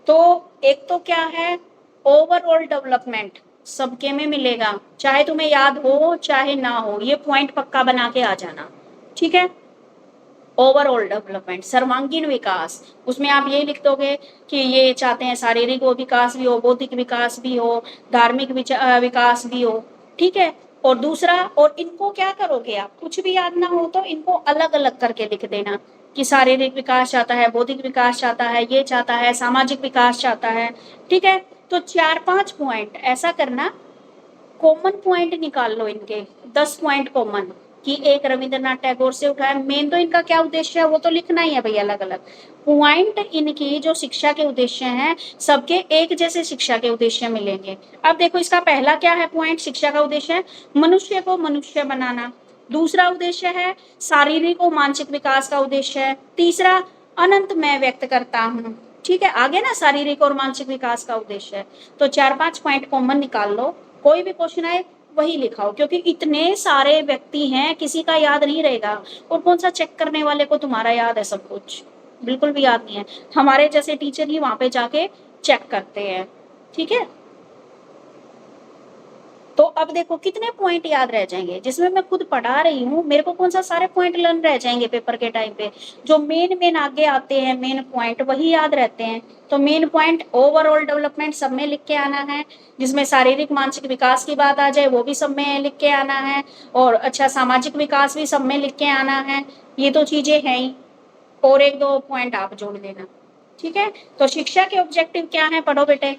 तो एक तो क्या है, ओवरऑल डेवलपमेंट सबके में मिलेगा, चाहे तुम्हें याद हो चाहे ना हो, ये पॉइंट पक्का बना के आ जाना, ठीक है। ओवरऑल डेवलपमेंट, सर्वांगीण विकास, उसमें आप ये लिख दोगे कि ये चाहते हैं शारीरिक विकास भी हो, बौद्धिक विकास भी हो, धार्मिक विकास भी हो, ठीक है। और दूसरा, और इनको क्या करोगे आप, कुछ भी याद ना हो तो इनको अलग अलग करके लिख देना कि शारीरिक विकास चाहता है, बौद्धिक विकास चाहता है, ये चाहता है, सामाजिक विकास चाहता है, ठीक है। तो 4-5 पॉइंट ऐसा करना, कॉमन पॉइंट निकाल लो इनके, 10 पॉइंट कॉमन, कि एक रविंद्रनाथ टैगोर से उठाया। मेन तो इनका क्या उद्देश्य है वो तो लिखना ही है भाई, अलग अलग पॉइंट इनकी जो शिक्षा के उद्देश्य हैं, सबके एक जैसे शिक्षा के उद्देश्य मिलेंगे। अब देखो, इसका पहला क्या है पॉइंट, शिक्षा का उद्देश्य है मनुष्य को मनुष्य बनाना। दूसरा उद्देश्य है शारीरिक और मानसिक विकास का उद्देश्य है। तीसरा, अनंत मैं व्यक्त करता हूँ, ठीक है। आगे ना शारीरिक और मानसिक विकास का उद्देश्य है। तो 4-5 पॉइंट कॉमन निकाल लो, कोई भी क्वेश्चन आए वही लिखाओ, क्योंकि इतने सारे व्यक्ति हैं, किसी का याद नहीं रहेगा। और कौन सा चेक करने वाले को तुम्हारा याद है सब कुछ, बिल्कुल भी याद नहीं है। हमारे जैसे टीचर ही वहां पे जाके चेक करते हैं, ठीक है। तो अब देखो कितने पॉइंट याद रह जाएंगे, जिसमें मैं खुद पढ़ा रही हूँ, मेरे को कौन सा सारे पॉइंट लर्न रह जाएंगे पेपर के टाइम पे। जो मेन आगे आते हैं, मेन पॉइंट वही याद रहते हैं। तो मेन पॉइंट ओवरऑल डेवलपमेंट सब में लिख के आना है, जिसमें शारीरिक मानसिक विकास की बात आ जाए वो भी सब में लिख के आना है, और अच्छा सामाजिक विकास भी सब में लिख के आना है। ये तो चीजें हैं ही, और 1-2 पॉइंट आप जोड़ देना, ठीक है। तो शिक्षा के ऑब्जेक्टिव क्या है, पढ़ो बेटे।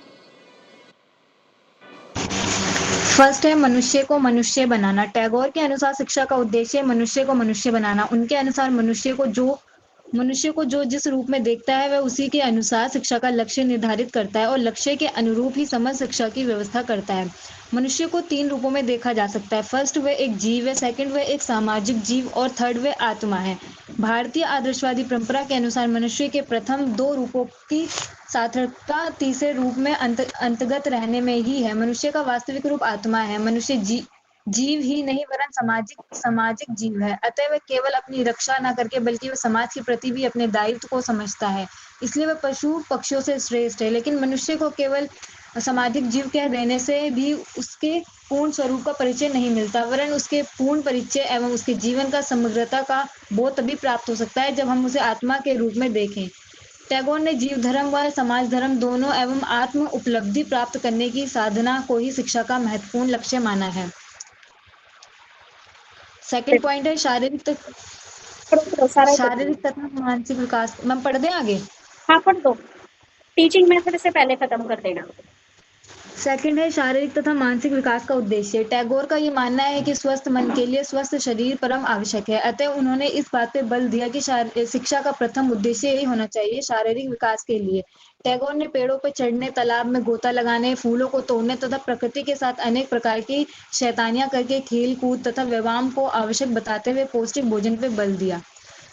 फर्स्ट है मनुष्य को मनुष्य बनाना। टैगोर के अनुसार शिक्षा का उद्देश्य है मनुष्य को मनुष्य बनाना। उनके अनुसार मनुष्य को जो जिस रूप में देखता है वह उसी के अनुसार शिक्षा का लक्ष्य निर्धारित करता है और लक्ष्य के अनुरूप ही समस्त शिक्षा की व्यवस्था करता है। मनुष्य को 3 रूपों में देखा जा सकता है। फर्स्ट, वह एक जीव है। सेकंड, वह एक सामाजिक जीव। और थर्ड, वह आत्मा है। भारतीय आदर्शवादी परंपरा के अनुसार मनुष्य के प्रथम 2 रूपों की सार्थकता तीसरे रूप में अंतर्गत रहने में ही है। मनुष्य का वास्तविक रूप आत्मा है। मनुष्य जीव ही नहीं वरन सामाजिक जीव है। अतः वह केवल अपनी रक्षा न करके बल्कि वह समाज के प्रति भी अपने दायित्व को समझता है, इसलिए वह पशु पक्षियों से श्रेष्ठ है। लेकिन मनुष्य को केवल सामाजिक जीव कह देने से भी उसके पूर्ण स्वरूप का परिचय नहीं मिलता, वरन उसके पूर्ण परिचय एवं उसके जीवन का समग्रता का बोध तभी प्राप्त हो सकता है जब हम उसे आत्मा के रूप में देखें। टैगोर ने जीव धर्म व समाज धर्म दोनों एवं आत्म उपलब्धि प्राप्त करने की साधना को ही शिक्षा का महत्वपूर्ण लक्ष्य माना है। सेकंड पॉइंट है सारा ही पढ़ शारीरिक तथा मानसिक विकास। मैम पढ़ दें आगे? हाँ पढ़ दो, टीचिंग मेथड से पहले खत्म कर देना। सेकंड है शारीरिक तथा मानसिक विकास का उद्देश्य। टैगोर का ये मानना है कि स्वस्थ मन के लिए स्वस्थ शरीर परम आवश्यक है। अतः उन्होंने इस बात पे बल दिया कि शिक्षा का प्रथम उद्देश्य यही होना चाहिए शारीरिक विकास के लिए। टैगोर ने पेड़ों पर चढ़ने, तालाब में गोता लगाने, फूलों को तोड़ने तथा प्रकृति के साथ अनेक प्रकार की शैतानियां करके खेल कूद तथा व्यायाम को आवश्यक बताते हुए पौष्टिक भोजन पे बल दिया।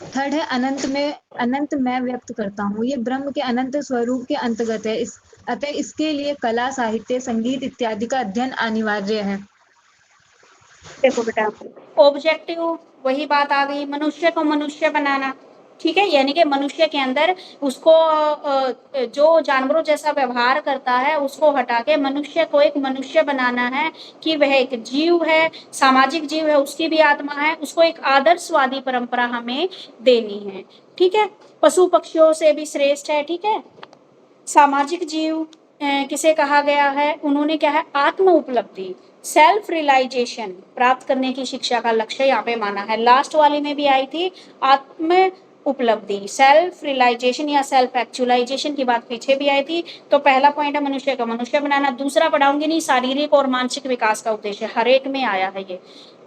थर्ड है अनंत मैं व्यक्त करता हूँ। ये ब्रह्म के अनंत स्वरूप के अंतर्गत है। अतः इसके लिए कला, साहित्य, संगीत इत्यादि का अध्ययन अनिवार्य है। देखो बेटा, ऑब्जेक्टिव वही बात आ गई, मनुष्य को मनुष्य बनाना, ठीक है। यानी कि मनुष्य के अंदर उसको जो जानवरों जैसा व्यवहार करता है उसको हटा के मनुष्य को एक मनुष्य बनाना है, कि वह एक जीव है, सामाजिक जीव है, उसकी भी आत्मा है, उसको एक आदर्शवादी परंपरा हमें देनी है, ठीक है। पशु पक्षियों से भी श्रेष्ठ है, ठीक है। सामाजिक जीव किसे कहा गया है, उन्होंने क्या है, आत्म उपलब्धि, सेल्फ रियलाइजेशन प्राप्त करने की शिक्षा का लक्ष्य यहाँ पे माना है। लास्ट वाली में भी आई थी आत्म उपलब्धि, सेल्फ रियलाइजेशन या सेल्फ एक्चुअलाइजेशन की बात पीछे भी आई थी। तो पहला पॉइंट है मनुष्य का मनुष्य बनाना। दूसरा पढ़ाऊंगी नहीं, शारीरिक और मानसिक विकास का उद्देश्य, हर एक में आया है ये।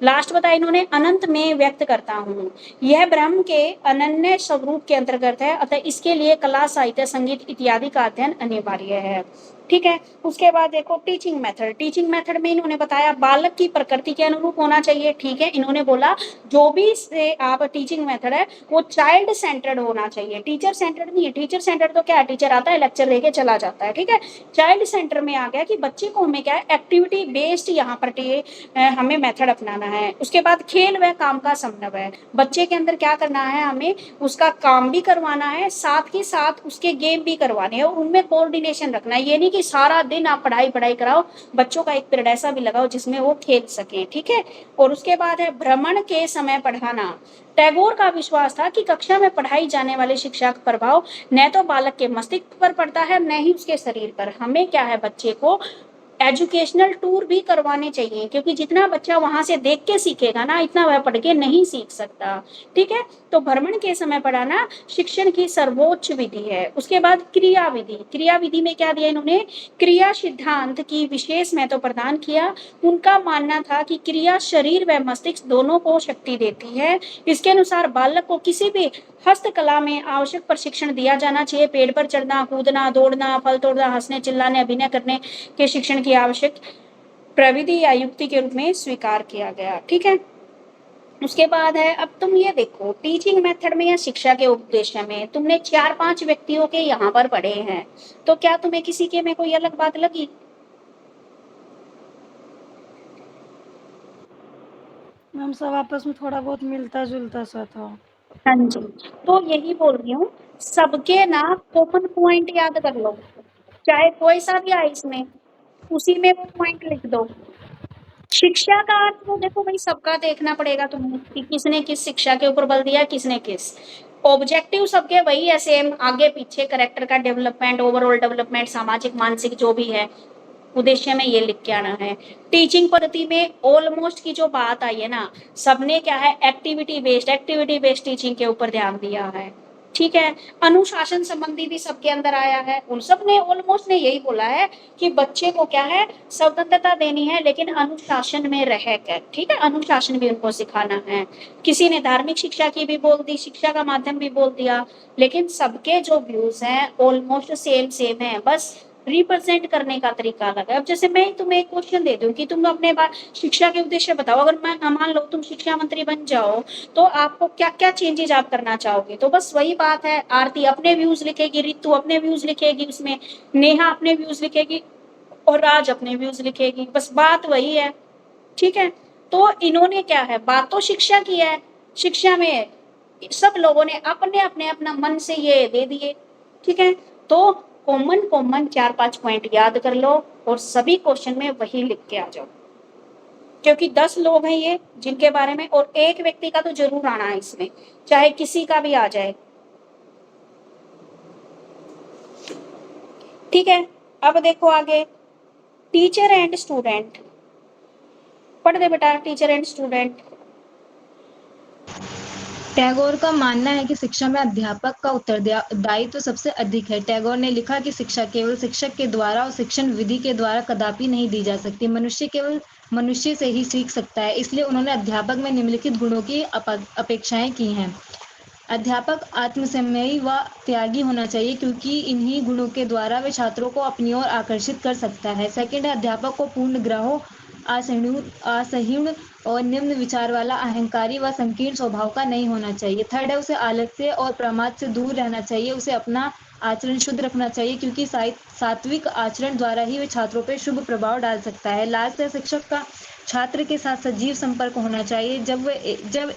लास्ट बताया इन्होंने, अनंत में व्यक्त करता हूँ। यह ब्रह्म के अनन्य स्वरूप के अंतर्गत है, अतः इसके लिए कला, साहित्य, संगीत इत्यादि का अध्ययन अनिवार्य है। ठीक है। उसके बाद देखो टीचिंग मेथड। टीचिंग मेथड में इन्होंने बताया बालक की प्रकृति के अनुरूप होना चाहिए। ठीक है। इन्होंने बोला जो भी से आप टीचिंग मेथड है वो चाइल्ड सेंटर्ड होना चाहिए, टीचर सेंटर्ड नहीं है। टीचर सेंटर्ड तो क्या है, टीचर आता है लेक्चर देके चला जाता है। ठीक है। चाइल्ड सेंटर में आ गया कि बच्चे को हमें क्या है, एक्टिविटी बेस्ड यहाँ पर हमें मेथड अपनाना है। उसके बाद खेल व काम का समन्वय, बच्चे के अंदर क्या करना है, हमें उसका काम भी करवाना है, साथ ही साथ उसके गेम भी करवाने हैं और उनमें कोऑर्डिनेशन रखना है। ये नहीं कि सारा दिन आप पढ़ाई पढ़ाई कराओ, बच्चों का एक पीरियड ऐसा भी लगाओ जिसमें वो खेल सकें। ठीक है। और उसके बाद है भ्रमण के समय पढ़ाना। टैगोर का विश्वास था कि कक्षा में पढ़ाई जाने वाली शिक्षा का प्रभाव न तो बालक के मस्तिष्क पर पड़ता है न ही उसके शरीर पर। हमें क्या है, बच्चे को एजुकेशनल टूर भी करवाने चाहिए, क्योंकि जितना बच्चा वहां से देख के सीखेगा ना, इतना वह पढ़ के नहीं सीख सकता। ठीक है। तो भ्रमण के समय पढ़ाना शिक्षण की सर्वोच्च विधि है। उसके बाद क्रिया विधि। क्रिया विधि में क्या दिया इन्होंने, क्रिया सिद्धांत की विशेष महत्व प्रदान किया। उनका मानना था कि क्रिया शरीर व मस्तिष्क दोनों को शक्ति देती है। इसके अनुसार बालक को किसी भी हस्तकला में आवश्यक प्रशिक्षण दिया जाना चाहिए। पेड़ पर चढ़ना, कूदना, दौड़ना, फल तोड़ना, हंसने, चिल्लाने, अभिनय करने के शिक्षण की आवश्यक प्रविधि या युक्ति के रूप में स्वीकार किया गया। ठीक है। उसके बाद है, अब तुम ये देखो टीचिंग मेथड में या शिक्षा के उद्देश्य में तुमने 4-5 व्यक्तियों के यहाँ पर पढ़े हैं, तो क्या तुम्हें किसी के में कोई अलग बात लगी? मैम सब आपस में थोड़ा बहुत मिलता जुलता सा था। हाँ जी, तो यही बोल रही हूँ, सबके ना कॉमन पॉइंट याद कर लो, चाहे कोई सा भी आए इसमें, उसी में वो पॉइंट लिख दो। शिक्षा का अर्थ तो देखो भाई सबका देखना पड़ेगा तुम्हें कि किसने किस शिक्षा के ऊपर बल दिया, किसने किस। ऑब्जेक्टिव सबके वही है सेम, आगे पीछे करेक्टर का डेवलपमेंट, ओवरऑल डेवलपमेंट, सामाजिक मानसिक जो भी है, उद्देश्य में ये लिख के आना है। टीचिंग पद्धति में ऑलमोस्ट की जो बात आई है ना, सबने क्या है, एक्टिविटी बेस्ड टीचिंग के ऊपर ध्यान दिया है। ठीक है। अनुशासन संबंधी भी सबके अंदर आया है, उन सब ने ऑलमोस्ट ने यही बोला है कि बच्चे को क्या है, स्वतंत्रता देनी है लेकिन अनुशासन में रह कर। ठीक है। अनुशासन भी उनको सिखाना है। किसी ने धार्मिक शिक्षा की भी बोल दी, शिक्षा का माध्यम भी बोल दिया, लेकिन सबके जो व्यूज हैं ऑलमोस्ट सेम है, बस रिप्रेजेंट करने का तरीका अलग है। अब जैसे मैं तुम्हें एक क्वेश्चन दे दूं कि तुम अपने बात शिक्षा के उद्देश्य बताओ, अगर मैं मान लो तुम शिक्षा मंत्री बन जाओ तो आपको क्या क्या चेंजेस आप करना चाहोगे, तो बस वही बात है, आरती अपने व्यूज लिखेगी, रितु अपने व्यूज लिखेगी, उसमें नेहा अपने व्यूज लिखेगी और राज अपने व्यूज लिखेगी, बस बात वही है। ठीक है। तो इन्होंने क्या है, बात तो शिक्षा की है, शिक्षा में सब लोगों ने अपने अपने अपना मन से ये दे दिए। ठीक है। तो कॉमन 4-5 पॉइंट याद कर लो और सभी क्वेश्चन में वही लिख के आ जाओ, क्योंकि 10 लोग हैं ये जिनके बारे में, और एक व्यक्ति का तो जरूर आना है इसमें, चाहे किसी का भी आ जाए। ठीक है। अब देखो आगे, टीचर एंड स्टूडेंट। पढ़ दे बेटा, टीचर एंड स्टूडेंट। टैगोर का मानना है कि शिक्षा में अध्यापक का उत्तरदायित्व तो सबसे अधिक है। टैगोर ने लिखा कि शिक्षा केवल शिक्षक के द्वारा और शिक्षण विधि के द्वारा कदापि नहीं दी जा सकती। मनुष्य केवल मनुष्य से ही सीख सकता है। इसलिए उन्होंने अध्यापक में निम्नलिखित गुणों की अपेक्षाएं की हैं। अध्यापक आत्मसंयमी व त्यागी होना चाहिए, क्योंकि इन्हीं गुणों के द्वारा वे छात्रों को अपनी ओर आकर्षित कर सकता है। सेकंड है, अध्यापक को पूर्ण ग्रहो, असहिष्णु और निम्न विचार वाला, अहंकारी व संकीर्ण स्वभाव का नहीं होना चाहिए। थर्ड है, उसे आलस्य और प्रमाद से दूर रहना चाहिए। उसे अपना आचरण शुद्ध रखना चाहिए, क्योंकि सात्विक आचरण द्वारा ही वे छात्रों पर शुभ प्रभाव डाल सकता है। लास्ट है, शिक्षक का छात्र के साथ सजीव संपर्क होना चाहिए। जब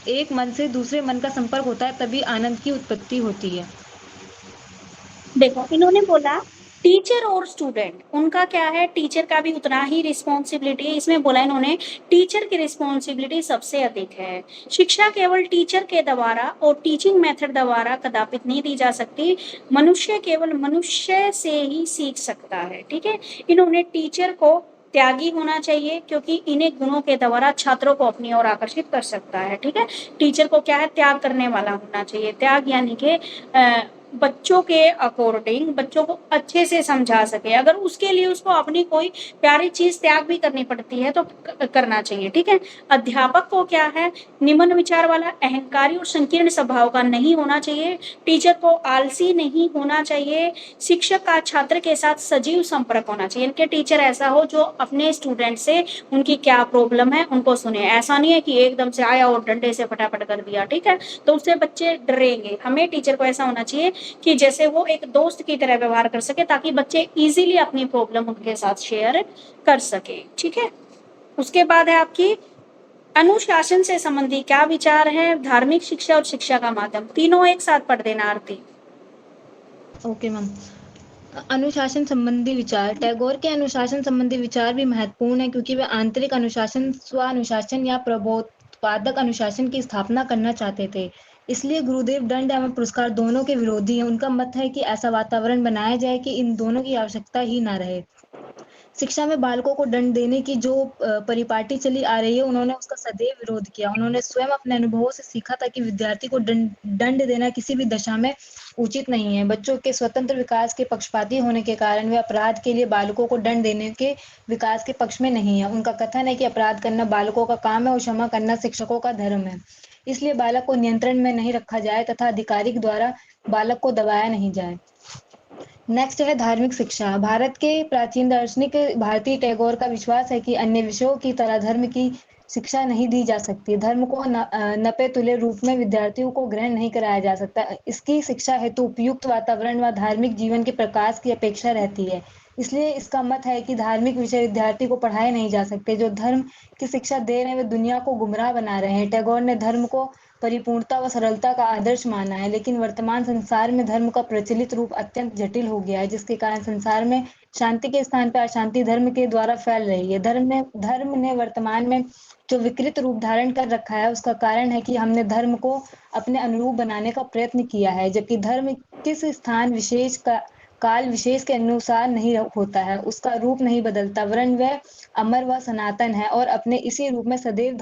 एक मन से दूसरे मन का संपर्क होता है तभी आनंद की उत्पत्ति होती है। देखो इन्होंने बोला टीचर और स्टूडेंट, उनका क्या है, टीचर का भी उतना ही रिस्पॉन्सिबिलिटी है। इसमें बोला इन्होंने टीचर की रिस्पॉन्सिबिलिटी सबसे अधिक है। शिक्षा केवल टीचर के द्वारा और टीचिंग मेथड द्वारा कदापि नहीं दी जा सकती। मनुष्य केवल मनुष्य से ही सीख सकता है। ठीक है। इन्होंने टीचर को त्यागी होना चाहिए, क्योंकि इन्हें गुणों के द्वारा छात्रों को अपनी ओर आकर्षित कर सकता है। ठीक है। टीचर को क्या है, त्याग करने वाला होना चाहिए। त्याग यानी कि बच्चों के अकॉर्डिंग बच्चों को अच्छे से समझा सके। अगर उसके लिए उसको अपनी कोई प्यारी चीज त्याग भी करनी पड़ती है तो करना चाहिए, ठीक है। अध्यापक को क्या है, निम्न विचार वाला, अहंकारी और संकीर्ण स्वभाव का नहीं होना चाहिए। टीचर को आलसी नहीं होना चाहिए। शिक्षक का छात्र के साथ सजीव संपर्क होना चाहिए। इनके टीचर ऐसा हो जो अपने स्टूडेंट से उनकी क्या प्रॉब्लम है उनको सुने। ऐसा नहीं है कि एकदम से आया और डंडे से फटाफट कर दिया, ठीक है, तो उससे बच्चे डरेंगे। हमें टीचर को ऐसा होना चाहिए कि जैसे वो एक दोस्त की तरह व्यवहार कर सके, ताकि बच्चे इजीली अपनी प्रॉब्लम उनके साथ शेयर कर सके, ठीक है। उसके बाद है आपकी अनुशासन से संबंधी क्या विचार है, धार्मिक शिक्षा और शिक्षा का माध्यम, तीनों एक साथ पढ़ देना आरती। Okay ma'am. अनुशासन संबंधी विचार, टैगोर के अनुशासन संबंधी विचार भी महत्वपूर्ण है क्योंकि वे आंतरिक अनुशासन, स्व अनुशासन या प्रबोधपादक अनुशासन की स्थापना करना चाहते थे। इसलिए गुरुदेव दंड एवं पुरस्कार दोनों के विरोधी हैं। उनका मत है कि ऐसा वातावरण बनाया जाए कि इन दोनों की आवश्यकता ही ना रहे। शिक्षा में बालकों को दंड देने की जो परिपाटी चली आ रही है, उन्होंने उसका सदैव विरोध किया। उन्होंने स्वयं अपने अनुभवों से सीखा था कि विद्यार्थी को दंड देना किसी भी दशा में उचित नहीं है। बच्चों के स्वतंत्र विकास के पक्षपाती होने के कारण वे अपराध के लिए बालकों को दंड देने के विकास के पक्ष में नहीं है। उनका कथन है कि अपराध करना बालकों का काम है और क्षमा करना शिक्षकों का धर्म है। इसलिए बालक को नियंत्रण में नहीं रखा जाए तथा अधिकारी द्वारा बालक को दबाया नहीं जाए। नेक्स्ट है धार्मिक शिक्षा। भारत के प्राचीन दार्शनिक भारती टैगोर का विश्वास है कि अन्य विषयों की तरह धर्म की शिक्षा नहीं दी जा सकती। धर्म को नपे तुले रूप में विद्यार्थियों को ग्रहण नहीं कराया जा सकता। इसकी शिक्षा हेतु उपयुक्त वातावरण व धार्मिक जीवन के प्रकाश की अपेक्षा रहती है। इसलिए इसका मत है कि धार्मिक विषय विद्यार्थी को पढ़ाए नहीं जा सकते। जो धर्म की शिक्षा दे रहे हैं वे दुनिया को गुमराह बना रहे हैं। टैगोर ने धर्म को परिपूर्णता व सरलता का आदर्श माना है, लेकिन वर्तमान संसार में धर्म का प्रचलित रूप अत्यंत जटिल हो गया है, जिसके कारण संसार में शांति के स्थान पर अशांति धर्म के द्वारा फैल रही है। धर्म ने वर्तमान में जो विकृत रूप धारण कर रखा है, उसका कारण है कि हमने धर्म को अपने अनुरूप बनाने का प्रयत्न किया है, जबकि धर्म किस स्थान विशेष का काल विशेष के अनुसार नहीं होता है, उसका रूप नहीं बदलता, वरन वह अमर व सनातन है और अपने इसी रूप में सदैव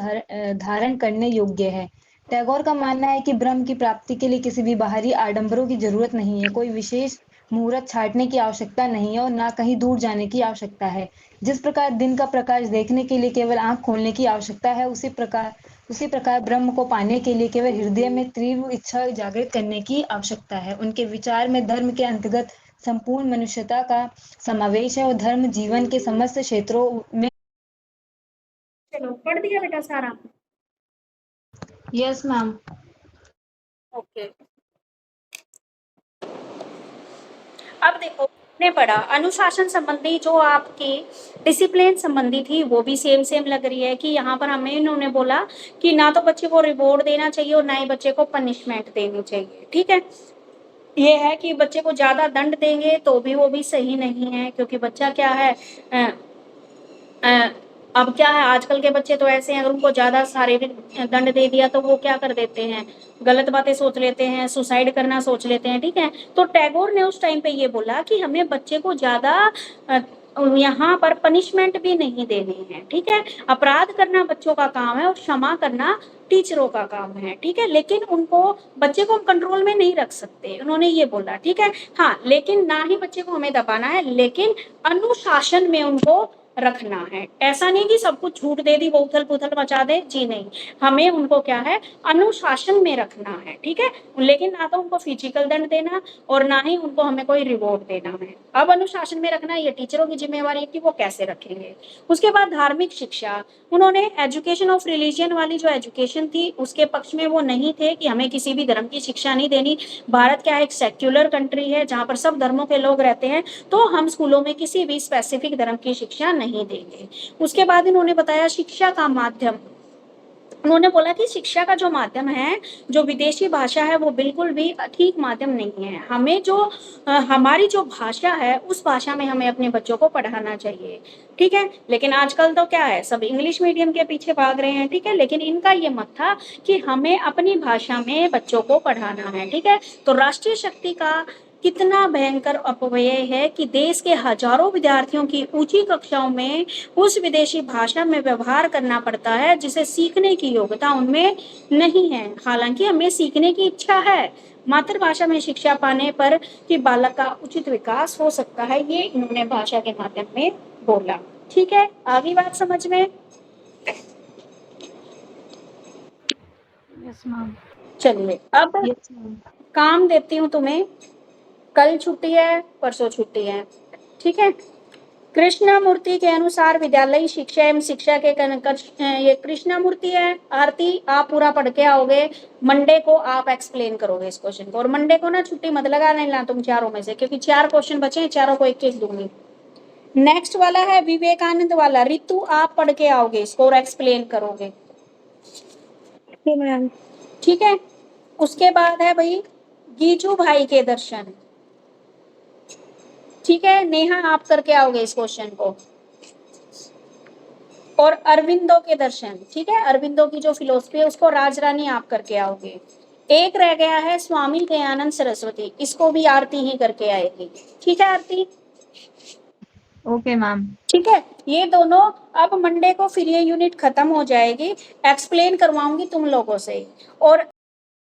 धारण करने योग्य है। टैगोर का मानना है कि ब्रह्म की प्राप्ति के लिए किसी भी बाहरी आडंबरों की जरूरत नहीं है। कोई विशेष मुहूर्त छाटने की आवश्यकता नहीं है और ना कहीं दूर जाने की आवश्यकता है। जिस प्रकार दिन का प्रकाश देखने के लिए केवल आंख खोलने की आवश्यकता है, उसी प्रकार ब्रह्म को पाने के लिए केवल हृदय में तीव्र इच्छा जागृत करने की आवश्यकता है। उनके विचार में धर्म के अंतर्गत संपूर्ण मनुष्यता का समावेश है और धर्म जीवन के समस्त क्षेत्रों में। चलो पढ़ दिया बेटा सारा। Yes ma'am. ओके, अब देखो ने पढ़ा अनुशासन संबंधी जो आपकी डिसिप्लिन संबंधी थी, वो भी सेम सेम लग रही है कि यहाँ पर हमें इन्होंने बोला कि ना तो बच्चे को रिवॉर्ड देना चाहिए और ना ही बच्चे को पनिशमेंट देनी चाहिए, ठीक है। ये है कि बच्चे को ज्यादा दंड देंगे तो भी वो भी सही नहीं है, क्योंकि बच्चा क्या है अब क्या है, आजकल के बच्चे तो ऐसे हैं, अगर उनको ज्यादा शारीरिक दंड दे दिया तो वो क्या कर देते हैं, गलत बातें सोच लेते हैं, सुसाइड करना सोच लेते हैं, ठीक है। तो टैगोर ने उस टाइम पे ये बोला कि हमें बच्चे को ज्यादा यहाँ पर पनिशमेंट भी नहीं देनी है, ठीक है। अपराध करना बच्चों का काम है और क्षमा करना टीचरों का काम है, ठीक है। लेकिन उनको बच्चे को हम कंट्रोल में नहीं रख सकते, उन्होंने ये बोला, ठीक है। हाँ, लेकिन ना ही बच्चे को हमें दबाना है, लेकिन अनुशासन में उनको रखना है। ऐसा नहीं कि सब कुछ छूट दे दी, वो उथल पुथल मचा दे, जी नहीं, हमें उनको क्या है अनुशासन में रखना है, ठीक है। लेकिन ना तो उनको फिजिकल दंड देना और ना ही उनको हमें कोई रिवॉर्ड देना है। अब अनुशासन में रखना ये टीचरों की जिम्मेवारी है कि वो कैसे रखेंगे। उसके बाद धार्मिक शिक्षा, उन्होंने एजुकेशन ऑफ रिलीजियन वाली जो एजुकेशन थी उसके पक्ष में वो नहीं थे कि हमें किसी भी धर्म की शिक्षा नहीं देनी। भारत क्या है, एक सेक्युलर कंट्री है जहाँ पर सब धर्मों के लोग रहते हैं, तो हम स्कूलों में किसी भी स्पेसिफिक धर्म की शिक्षा नहीं देंगे। उसके बाद इन्होंने बताया शिक्षा का माध्यम, उन्होंने बोला कि शिक्षा का जो माध्यम है, जो विदेशी भाषा है, वो बिल्कुल भी ठीक माध्यम नहीं है। हमें जो हमारी जो भाषा है उस भाषा में हमें अपने बच्चों को पढ़ाना चाहिए, ठीक है। लेकिन आजकल तो क्या है, सब इंग्लिश मीडियम के पीछे भाग रहे हैं, ठीक है। लेकिन इनका ये मत था कि हमें अपनी भाषा में बच्चों को पढ़ाना है, ठीक है। तो राष्ट्रीय शक्ति का कितना भयंकर अपव्यय है कि देश के हजारों विद्यार्थियों की ऊंची कक्षाओं में उस विदेशी भाषा में व्यवहार करना पड़ता है जिसे सीखने की योग्यता उनमें नहीं है। हालांकि हमें सीखने की इच्छा है, मातृभाषा में शिक्षा पाने पर कि बालक का उचित विकास हो सकता है, ये इन्होंने भाषा के माध्यम में बोला। ठीक है, आगे बात समझ में? Yes ma'am. चलिए अब यस मैम। काम देती हूँ तुम्हें। कल छुट्टी है, परसों छुट्टी है, ठीक है। कृष्णमूर्ति के अनुसार विद्यालयी शिक्षा एवं शिक्षा के ये कृष्णमूर्ति है। आरती, आप पूरा पढ़ के आओगे, मंडे को आप एक्सप्लेन करोगे इस क्वेश्चन को। और मंडे को ना छुट्टी मत लगा लेना तुम चारों में से, क्योंकि 4 क्वेश्चन बचे हैं, चारों को एक दूंगी। नेक्स्ट वाला है विवेकानंद वाला। रितु, आप पढ़ के आओगे इसको और एक्सप्लेन करोगे, मैम। ठीक है। उसके बाद है भाई गीजू भाई के दर्शन, ठीक है। नेहा, आप करके आओगे इस क्वेश्चन को। और अरविंदो के दर्शन, ठीक है। अरविंदो की जो फिलोसफी है उसको राजरानी आप करके आओगे। एक रह गया है स्वामी दयानंद सरस्वती, इसको भी आरती ही करके आएगी, ठीक है आरती? Okay ma'am. ठीक है। ये दोनों अब मंडे को फिर ये यूनिट खत्म हो जाएगी, एक्सप्लेन करवाऊंगी तुम लोगों से। और